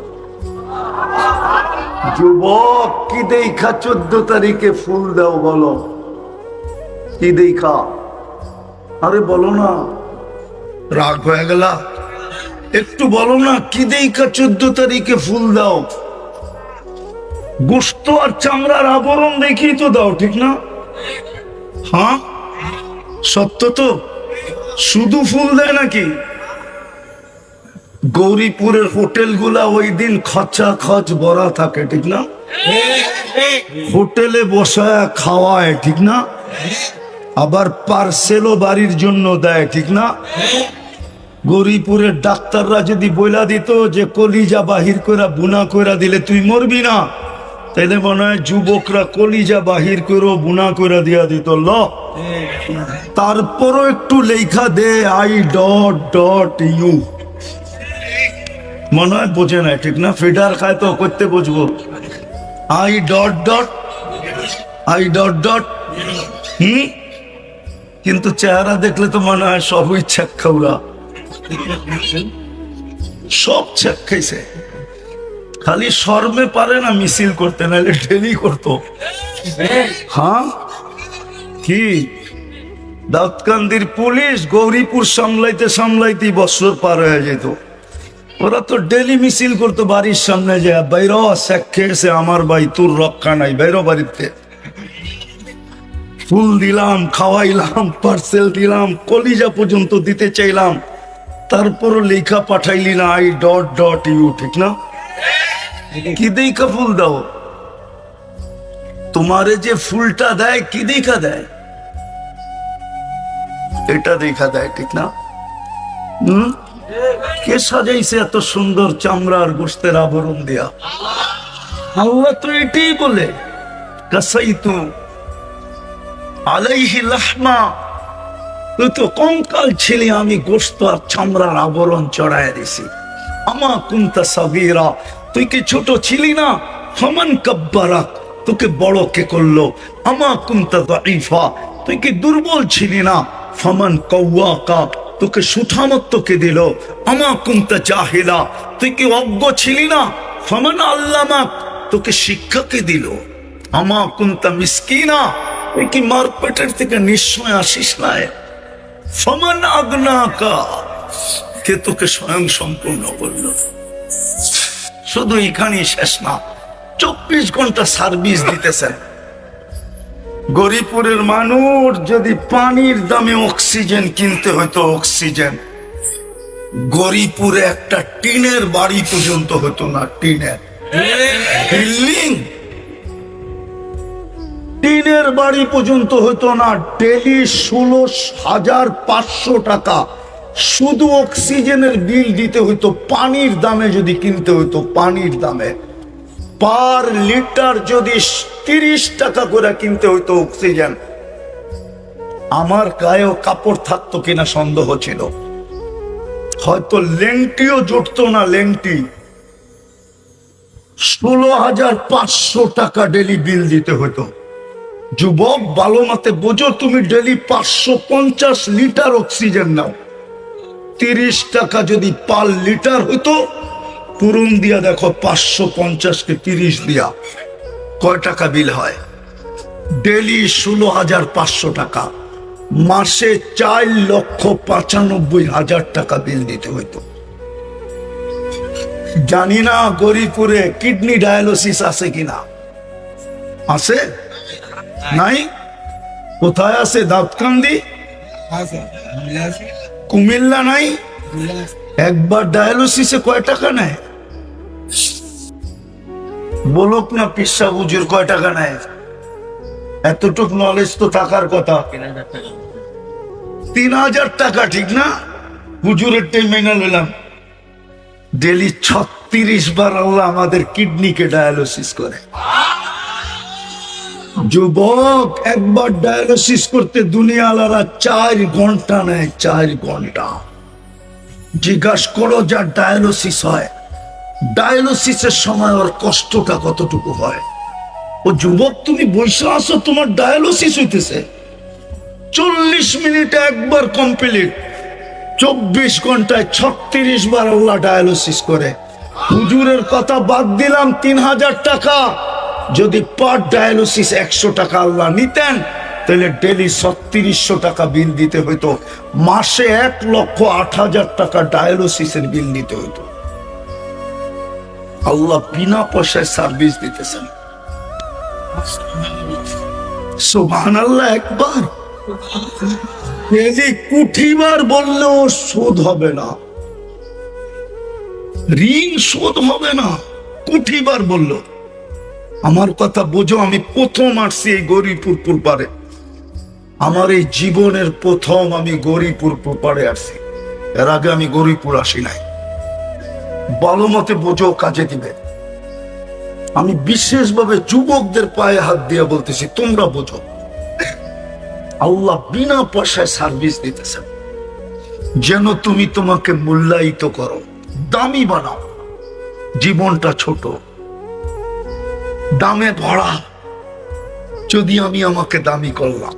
[SPEAKER 1] যুবক, কি দেখা 14 তারিখে ফুল দাও বলো? কি দেখা? আরে বলো না, রাগ হয়ে গেল? একটু বলো না, কি দেখা 14 তারিখে ফুল দাও? গোশত আর চামড়ার আবরণ দেখি তো দাও, ঠিক না? হ্যাঁ, সত্য তো। শুধু ফুল দেয় নাকি? গৌরীপুরের হোটেলগুলা ওই দিন খচা খচ ভরা থাকে, ঠিক না? হোটেলে বসায় খাওয়ায়, ঠিক না? আবার পার্সেলও বাড়ির জন্য দেয়, ঠিক না? গৌরীপুরের ডাক্তাররা যদি বইলা দিত যে কলিজা বাহির করে বুনা করে দিলে তুই মরবি না, তাইলে মনে হয় যুবকরা কলিজা বাহির করে বুনা করে দিয়া দিত। ল, তারপরও একটু লেখা দে I.U, মনে হয় বোঝে না, ঠিক না? ফিডার খায় তো করতে বুঝবো। I. কিন্তু চেহারা দেখলে তো মনে হয় সবই ছ্যাক খাওয়া, সব ছ্যাক খাইছে। খালি শর্মে পারে না মিছিল করতে, নাহলে ডেলি করতো। হ্যাঁ, কি দাউদকান্দির পুলিশ গৌরীপুর সামলাইতে সামলাইতে বছর পার হয়ে যেত। ওরা তো ডেলি মিছিল করতো বাড়ির সামনে, যে বাইর শেখ খেয়েছে আমার ভাই, তোর রক্ষা নাই, বাইর বাড়িতে। ফুল দিলাম, খাওয়াইলাম, পার্সেল দিলাম, কলিজা পর্যন্ত দিতে চাইলাম, তারপরও লেখা পাঠাইলি না I.U, ঠিক না? কি দেখা ফুল দাও? তোমারে যে ফুলটা দেয় কি দেখা দেয়? এটা দেখা দেয়, ঠিক না? কে সাজাইছে এত সুন্দর চামড়ার গোশতের আবরণ দিয়া? আল্লাহ তো এটাই বলে, কাসাইতু আলাইহি লাহমা, তুই তো কঙ্কাল ছিলি, আমি গোশত আর চামড়ার আবরণ চড়াইয়া দিছি। আমা কুনতা সাগীরা, তুই কি ছোট ছিলি না? ফামান কাব্বারাক, তোকে বড় কে করলো? আমা কুনতা দাঈফা, তুই কি দুর্বল ছিলি না? ফামান কাওয়াকা, তোকে সুঠামত্ব কে দিল? আমা কুনতা জাহিলা, তুই কি অজ্ঞ ছিলি না? ফামান আল্লামাক, তোকে শিক্ষা কে দিল? আমা কুনতা মিসকিনা, তুই কি মার পেটের থেকে নিশ্চয় আসিস না? ফামান আগনাকা, কে তোকে স্বয়ং সম্পূর্ণ করলো? শুধু এখানেই শেষ না, 24 ঘন্টা সার্ভিস দিতেছেন। গরিপুরের মানুষ যদি পানির দামে অক্সিজেন কিনতে হতো, অক্সিজেন গরিপুরে একটা টিনের বাড়ি পর্যন্ত হতো না। টিনের বিল্ডিং, টিনের বাড়ি পর্যন্ত হতো না। ডেলি 16,500 টাকা শুধু অক্সিজেনের বিল দিতে হতো। পানির দামে যদি কিনতে হতো, পানির দামে পার লিটার যদি 30 টাকা করে কিনতে হতো অক্সিজেন, আমার গায়েও কাপড় থাকতো কিনা সন্দেহ ছিল। হয়তো লেংটিও জুটতো না। লেংটি 16,500 টাকা ডেলি বিল দিতে হতো। যুবক, ভালো মতে বোঝো, তুমি ডেলি 550 লিটার অক্সিজেন নাও। 30 টাকা যদি পার লিটার হতো, পূরণ দিয়া দেখো 550 কে 30 দিয়া কয় টাকা বিল হয়? ডেলি 16,500 টাকা, মাসে 4,95,000 টাকা বিল দিতে হইতো। জানি না গরিপুরে কিডনি ডায়ালিসিস আছে কিনা। আছে? নাই? কোথায় আছে? দাউদকান্দি, কুমিল্লা নাই? একবার ডায়ালিসিসে কয় টাকা নেয়? বলুক না পিসা হুজুর, কয় টাকা নেয়? এতটুক নলেজ তো থাকার কথা। 3,000 টাকা, ঠিক না? হুজুরের টাইম মেনে নিলাম। ডেলি 36 বার আল্লাহ আমাদের কিডনিকে ডায়ালিসিস করে। যুবক, একবার ডায়ালিসিস করতে দুনিয়ালারা 4 ঘন্টা নেয়। 4 ঘন্টা। জিজ্ঞাসা করো যার ডায়ালিসিস হয়, ডায়ালিসিসের সময় ওর কষ্টটা কতটুকু হয়। ও যুবক, তুমি বসে আছো, তোমার ডায়ালিসিস হইতেছে, 40 মিনিটে একবার কমপ্লিট। 24 ঘন্টায় 36 বার আল্লাহ ডায়ালিসিস করে। হুজুরের কথা বাদ দিলাম, 3,000 টাকা যদি পার ডায়ালিসিস 100 টাকা আল্লাহ নিতেন, তাহলে ডেলি 3600 টাকা বিল দিতে হইতো। মাসে 1,08,000 টাকা ডায়ালিসিসের বিল দিতে হইতো। আল্লাহ বিনা পয়সায় সার্ভিস দিতেছেন। সুবহানাল্লাহ। একবার ডেলি কোটিবার বললেও শোধ হবে না, ঋণ শোধ হবে না। কোটিবার বলল। আমার কথা বোঝো, আমি প্রথম আসছি এই গরিপুর পুরপাড়ে। আমার এই জীবনের প্রথম আমি গরিপুর পুরপাড়ে আসছি। এর আগে আমি গরিপুর আসি নাই। ভালো মতে বোঝো, কাজে দিবে। আমি বিশেষভাবে যুবকদের পায়ে হাত দিয়ে বলতেছি, তোমরা বোঝো। আল্লাহ বিনা পয়সায় সার্ভিস দিতেছেন, যেন তুমি তোমাকে মূল্যায়িত করো, দামি বানাও। জীবনটা ছোট, দামে ভরা। যদি আমি আমাকে দামি করলাম,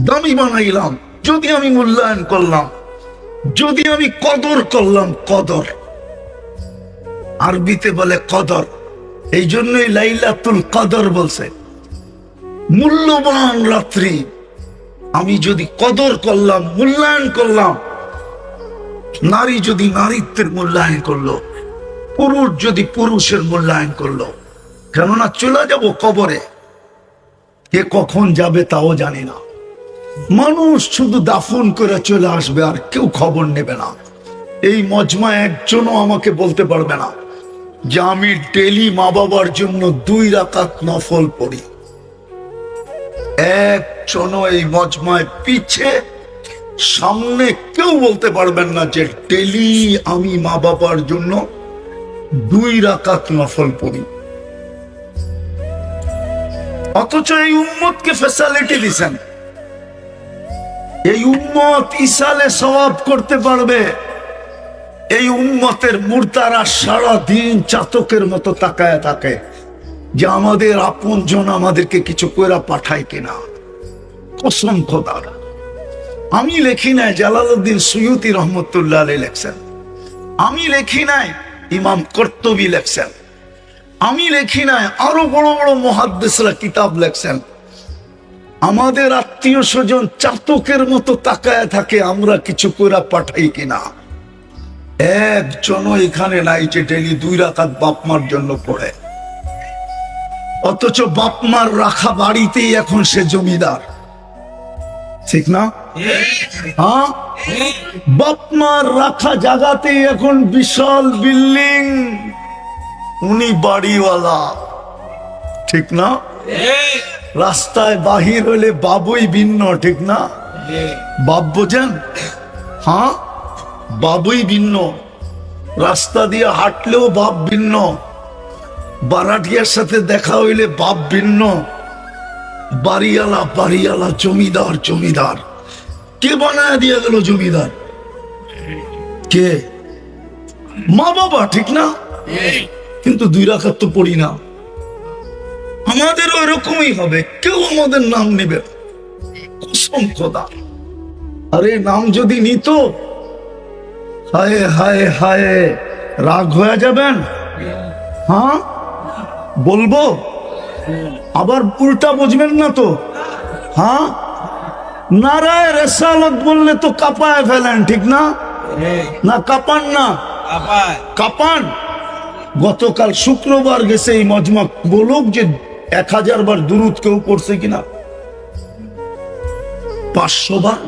[SPEAKER 1] দামি বানাইলাম, যদি আমি মূল্যায়ন করলাম, যদি আমি কদর করলাম, কদর আরবিতে বলে কদর। এই জন্যই লাইলাতুল কদর বলছে, মূল্যবান রাত্রি। আমি যদি কদর করলাম, মূল্যায়ন করলাম, নারী যদি নারীত্বের মূল্যায়ন করলো, পুরুষ যদি পুরুষের মূল্যায়ন করলো, কেননা চলে যাব কবরে, কে কখন যাবে তাও জানি না। মানুষ শুধু দাফন করে চলে আসবে, আর কেউ খবর নেবে না। এই মজমা একজনও আমাকে বলতে পারবে না যে আমি ডেলি মা বাবার জন্য 2 রাকাত নফল পড়ি। একজনও এই মজমায় পিছে সামনে কেউ বলতে পারবেন না যে ডেলি আমি মা বাবার জন্য 2 রাকাত নফল পড়ি। অথচ এই উম্মতকে ফ্যাসিলিটি দিছেন। এই উম্মত ইসালে সওয়াব করতে পারবে। এই উম্মতের মুর্দারা সারা দিন চাতকের মতো তাকায় থাকে যে আমাদের আপনজন আমাদেরকে কিছু কইরা পাঠায় কিনা। কসম খোদার, আমি লেখি নাই, জালালউদ্দিন সুয়ুতি রহমতুল্লাহ আলাইহি লেখছেন। আমি লেখি নাই, ইমাম কর্তুবী লেখছেন। আমি লেখি নাই, আরো বড় বড় মুহাদ্দিসরা কিতাব লেখছেন। আমাদের আত্মীয় স্বজন চাতকের মতো তাকায় থাকে আমরা কিছু কইরা পাঠাই কিনা। একজনও এখানে নাই যে ডেলি 2 রাকাত বাপ মার জন্য পড়ে, অথচ বাপ মার রাখা বাড়িতেই এখন সে জমিদার, ঠিক না? হ্যাঁ, বাপ মার রাখা জায়গাতেই এখন বিশাল বিল্ডিং, উনি বাড়িওয়ালা, ঠিক না? রাস্তায় বাহির হলে বাবুই ভিন্ন, ঠিক না? বাপ বোঝেন? হ্যাঁ, বাবুই ভিন্ন। রাস্তা দিয়ে হাঁটলেও বাপ ভিন্ন, বারাটিয়ার সাথে দেখা হইলে বাপ ভিন্ন। বাড়িওয়ালা বাড়িওয়ালা, জমিদার জমিদার। কে বানায় দিয়ে গেল জমিদার? কে? মা বাবা, ঠিক না? কিন্তু 2 রাকাত তো পড়ি না। আমাদেরও এরকমই হবে, কেউ আমাদের নাম নেবে না, কসম খোদা। আরে নাম যদি নিত, হায় হায় হায়, রাগ হয়ে যাবেন। হ্যাঁ, বলবো আবার উল্টা বুঝবেন না তো? হ্যাঁ, নারায় রেসালত বললে তো কাঁপায় ফেলেন, ঠিক না? না কাঁপান না? কাঁপান। গতকাল শুক্রবার গেছে এই মজমা, বলুক যে 1000 বার দুরুদ কেউ পড়ছে কিনা, 500 বার,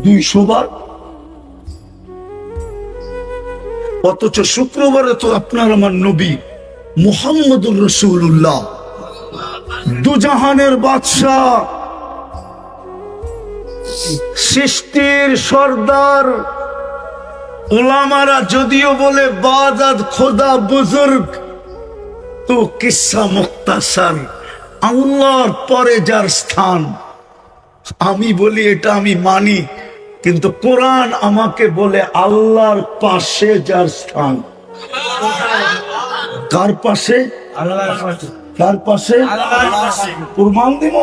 [SPEAKER 1] 200 বার। অথচ শুক্রবারে তো আপনার আমার নবী মুহাম্মদুর রাসূলুল্লাহ, দুজাহানের বাদশাহ, সৃষ্টির সর্দার। উলামারা যদিও বলে বাদাত খোদা বুজুর্গ, তো কিসসা মুখতাসার, আল্লাহর পরে যার স্থান। আমি বলি এটা আমি মানি, কিন্তু কোরআন আমাকে বলে আল্লাহর পাশে যার স্থান। কার পাশে? কার পাশে? কুরবান দিব।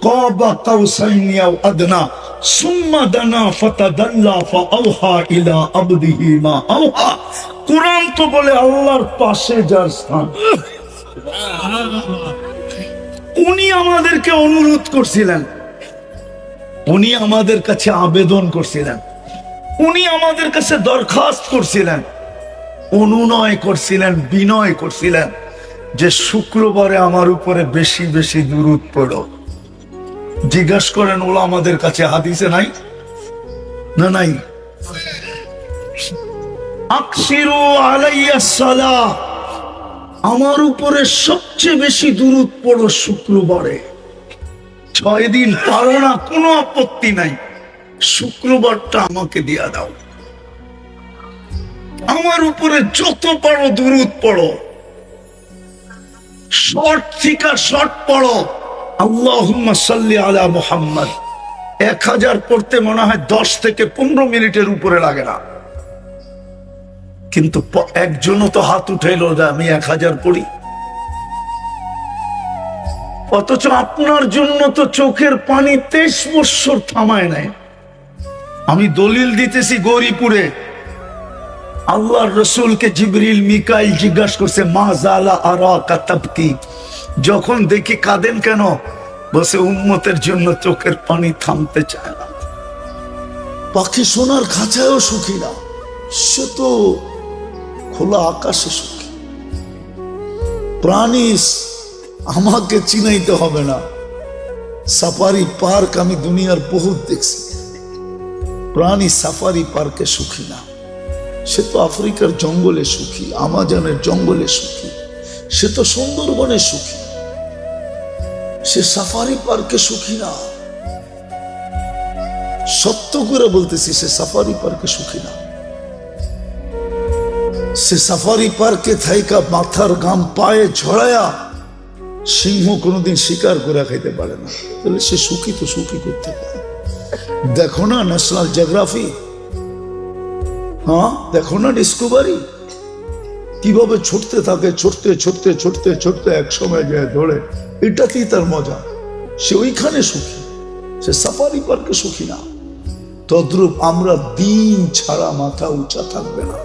[SPEAKER 1] কাবা কাউসাইনি আও আদনা সুম্মা দানা ফাতাদাল্লা ফাআওহা ইলা আবদিহি মা আওহা। কুরআন তো বলে আল্লাহর পাশে যার স্থান। উনি আমাদেরকে অনুরোধ করছিলেন, উনি আমাদের কাছে আবেদন করছিলেন, উনি আমাদের কাছে দরখাস্ত করছিলেন, অনুনয় করছিলেন, বিনয় করছিলেন যে শুক্রবারে আমার উপরে বেশি বেশি দুরূদ পড়ো। জিজ্ঞাসা করেন ওলামাদের কাছে হাদিসে নাই না? নাই। আকসিরু আলাইয়া সালাহ, আমার উপরে সবচেয়ে বেশি দুরূদ পড়ো শুক্রবারে। 6 দিন পারো না, কোনো আপত্তি নাই, শুক্রবারটা আমাকে দিয়া দাও। আমার উপরে যত পারো দুরূদ পড়ো, শর্ট থেকে শর্ট পড়ো। আল্লাহুম্মা সাল্লি আলা মুহাম্মদ 1000 পড়তে মনে হয় 10 থেকে 15 মিনিটের উপরে লাগে না, কিন্তু একজনও তো হাত উঠাইলো যে আমি 1000 পড়ি। অথচ আপনার জন্য তো চোখের পানি 23 বছর থামায় নাই। আমি দলিল দিতেছি, গৌরীপুরে আল্লাহর রসুলকে জিবরিল মিকাইল জিজ্ঞাসা করছে, মা জালা আরাকা তাবকি, যখন দেখি কাঁদেন কেন? বসে উম্মতের জন্য চোখের পানি থামতে চায় না। পাখি সোনার খাঁচায়ও সুখী না, সে তো খোলা আকাশে সুখী। প্রাণী আমাকে চিনাইতে হবে না, সাফারি পার্ক আমি দুনিয়ার বহুত দেখছি, প্রাণী সাফারি পার্কে সুখী না। সে তো আফ্রিকার জঙ্গলে সুখী, আমাজনের জঙ্গলে সুখী, সে তো সুন্দরবনে সুখী, সে সাফারি পার্কে সুখী না। সত্য করে বলতেছি, সে সাফারি পার্কে সুখী না। সে সাফারি পার্কে থাইকা মাথার গাম পায়ে ঝড়ায়া সিংহ কোনোদিন শিকার করে খাইতে পারে না, তাহলে সে সুখী তো সুখী করতে পারে। দেখো না ন্যাশনাল জিওগ্রাফি, হ্যাঁ দেখো না ডিসকভারি, কিভাবে ছুটতে থাকে, ছুটতে ছুটতে ছুটতে ছুটতে এক সময় যায় ধরে। এটাতেই তার মজা, সে ওইখানে সুখী, সে সাফারি পার্কে সুখী না। তদ্রূপ আমরা দিন ছাড়া মাথা উঁচা থাকবে না।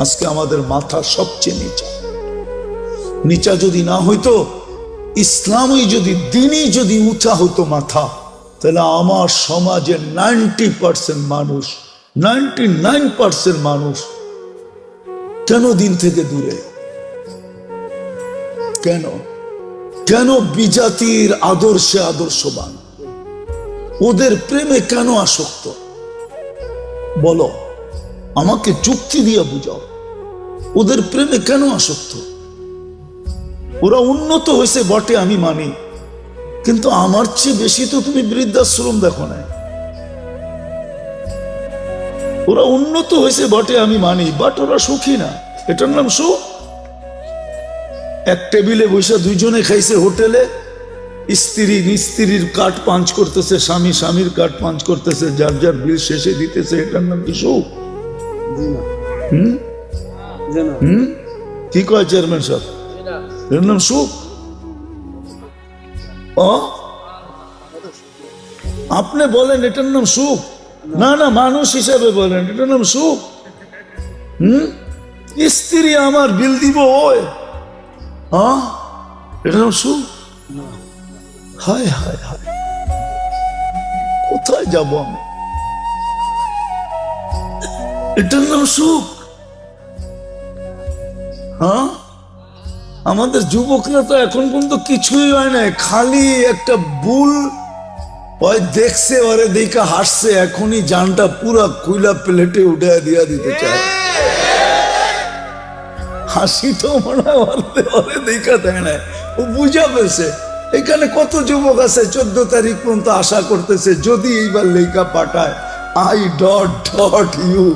[SPEAKER 1] আজকে আমাদের মাথা সবচেয়ে নিচা। নিচা যদি না হইতো, ইসলামই যদি, দিনই যদি উঁচা হতো মাথা, তাহলে আমার সমাজের 90% মানুষ 99% মানুষ কেন দিন থেকে দূরে? কেন কেন বিজাতির আদর্শে আদর্শবান? ওদের প্রেমে কেন আসক্ত? বলো, আমাকে যুক্তি দিয়ে বুঝাও, ওদের প্রেমে কেন আসক্ত? ওরা উন্নত হয়েছে বটে, আমি মানি, কিন্তু আমার চেয়ে বেশি তো তুমি বৃদ্ধাশ্রম দেখো না। ওরা উন্নত হয়েছে বটে, আমি মানি, বাট ওরা সুখী না। এটার নাম সুখ? এক টেবিলে বসে দুইজনে খাইছে হোটেলে, স্ত্রী স্ত্রীর কাঠ পাঞ্চ করতেছে, স্বামী স্বামীর কাঠ পাঞ্চ করতেছে, যার যার বিল শেষে দিতেছে, এটার নাম কি সুখ? কি কয় চেয়ারম্যান সাহেব, এর নাম সুখ? আপনি বলেন এটার নাম সুখ? না না, মানুষ হিসাবে বলেন এটার নাম সুখ? স্ত্রী আমার বিল দিব, ওই এটার নাম সুখ? হায় হায় হায়, কোথায় যাব আমি? এটার নাম সুখ? আমাদের যুবকরা তো এখন পর্যন্ত কিছুই হয় না, খালি একটা বুল ওই দেখছে, ওরে দেখা হাসছে, এখনই জানটা পুরা কুইলা প্লেটে উঠে দিয়া দিতে চায়। হাসি তো মনে হয় ওরে দেখা দেয় না, ও বুঝা পেয়েছে। এখানে কত যুবক আছে 14 তারিখ পর্যন্ত আশা করতেছে যদি এইবার লেখা পাঠায় আই ডট ডট ইউ।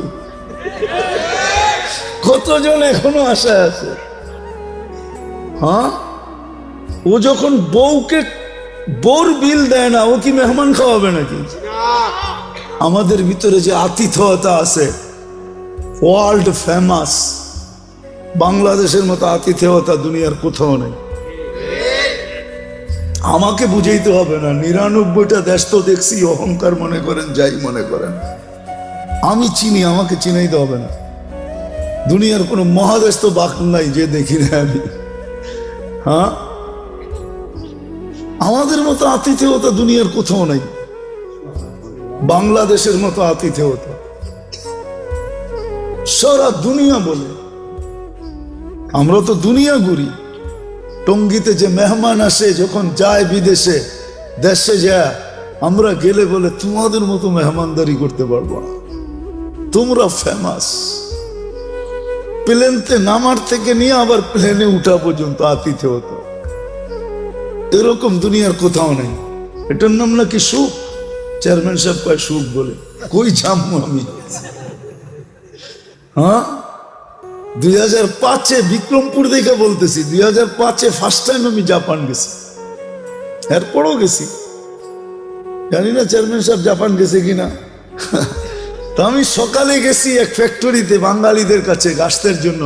[SPEAKER 1] কতজন এখনো আশায় আছে? ও যখন বউকে বোর বিল দেয় না, ও কি মেহমান খাওয়াবে নাকি? আমাদের ভিতরে যে আতিথেয়তা আছে, ওয়ার্ল্ড ফেমাস, বাংলাদেশের মতো আতিথেয়তা দুনিয়ার কোথাও নেই। আমাকে বুঝাইতে হবে না, 99টা দেশ তো দেখছি, অহংকার মনে করেন যাই মনে করেন, আমি চিনি, আমাকে চিনাইতে হবে না। দুনিয়ার কোনো মহাদেশ তো বাকি নাই যে দেখি না আমি। আমাদের মতো আতিথেয়তা দুনিয়ার কোথাও নাই, বাংলাদেশের মতো আতিথেয়তা সারা দুনিয়া বলে। আমরা তো দুনিয়া ঘুরি, টঙ্গিতে যে মেহমান আসে যখন যায় বিদেশে, দেশে যায়, আমরা গেলে বলে তোমাদের মতো মেহমানদারি করতে পারবো না, তোমরা ফেমাস। প্লেনতে নামার থেকে নিয়ে আবার প্লেনে উঠা পর্যন্ত আতিথেয়তা, এরকম দুনিয়ার কোথাও নেই। এটার নাম নাকি সুখ? চেয়ারম্যান সাহেব কয় সুখ বলে, কই যাবো আমি? 2005-এ বিক্রমপুর দেখে বলতেছি, 2005-এ ফার্স্ট টাইম আমি জাপান গেছি, এরপরও গেছি, জানি না চেয়ারম্যান সাহেব জাপান গেছে কিনা। তা আমি সকালে গেছি এক ফ্যাক্টরিতে বাঙালিদের কাছে গাছের জন্য।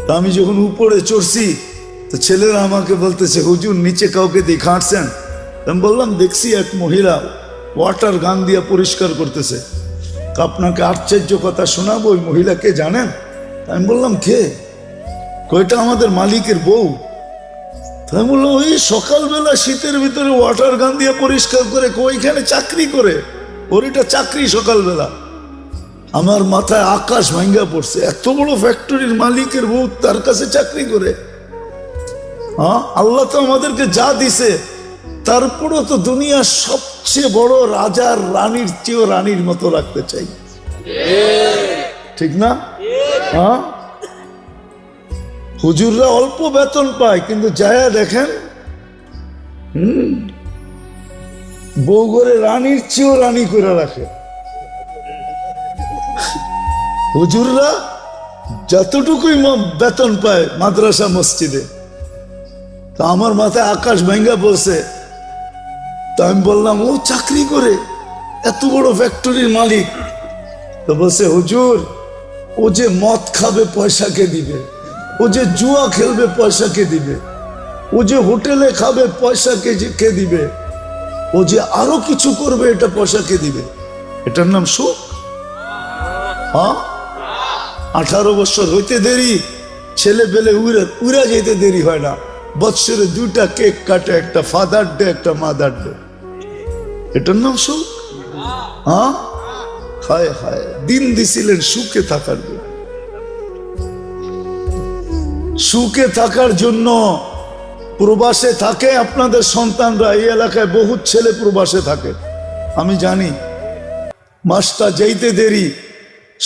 [SPEAKER 1] তা আমি যখন উপরে চড়ছি, তো ছেলেরা আমাকে বলতেছে হুজুর নিচে কাউকে দেখাচ্ছেন? আমি বললাম দেখছি এক মহিলা ওয়াটার গান দিয়ে পরিষ্কার করতেছে। আপনাকে আশ্চর্য কথা শোনাবো, ওই মহিলাকে জানেন? আমি বললাম কে? কয়টা আমাদের মালিকের বউ। আমি বললাম ওই সকালবেলা শীতের ভিতরে ওয়াটার গান দিয়ে পরিষ্কার করে, ওইখানে চাকরি করে, ওর এটা চাকরি সকালবেলা। আমার মাথায় আকাশ ভাঙ্গা পড়ছে, এত বড় ফ্যাক্টরির মালিকের বউ তার কাছে চাকরি করে। আল্লাহ তো আমাদেরকে যা দিছে, তারপরও তো দুনিয়ার সবচেয়ে বড় রাজার রানীর চেয়েও রানীর মতো রাখতে চাই, ঠিক না? হুজুররা অল্প বেতন পায়, কিন্তু যায়া দেখেন বউ ঘরে রানীর চেয়েও রানী করে রাখে। হুজুররা যতটুকুই বেতন পায় মাদ্রাসা মসজিদে। তা আমার মাথায় আকাশ ভাঙ্গা বলছে। তা আমি বললাম ও চাকরি করে, এত বড় ফ্যাক্টরির মালিক। তো বলছে হুজুর, ও যে মদ খাবে পয়সা কে দিবে, ও যে জুয়া খেলবে পয়সা কে দিবে, ও যে হোটেলে খাবে পয়সা কে দিবে, ও যে আরো কিছু করবে এটা পয়সা কে দিবে? এটার নাম সুখ? 18 বছর হইতে দেরি, ছেলে পেলে উড়া যেতে দেরি হয় না। বৎসরে 2টা কেক কাটে, একটা ফাদার ডে একটা মাদার ডে। এটার নাম সুখ? হায় হায়, দিন দিছিলেন সুখে থাকার জন্য, সুখে থাকার জন্য। প্রবাসে থাকে আপনাদের সন্তানরা, এই এলাকায় বহুত ছেলে প্রবাসে থাকে, আমি জানি। মাসটা যেতে দেরি,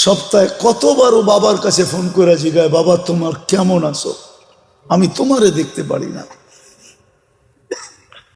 [SPEAKER 1] সপ্তাহে কতবারও বাবার কাছে ফোন করে জিগায়, বাবা তোমার কেমন আছো, আমি তোমারে দেখতে পারি না।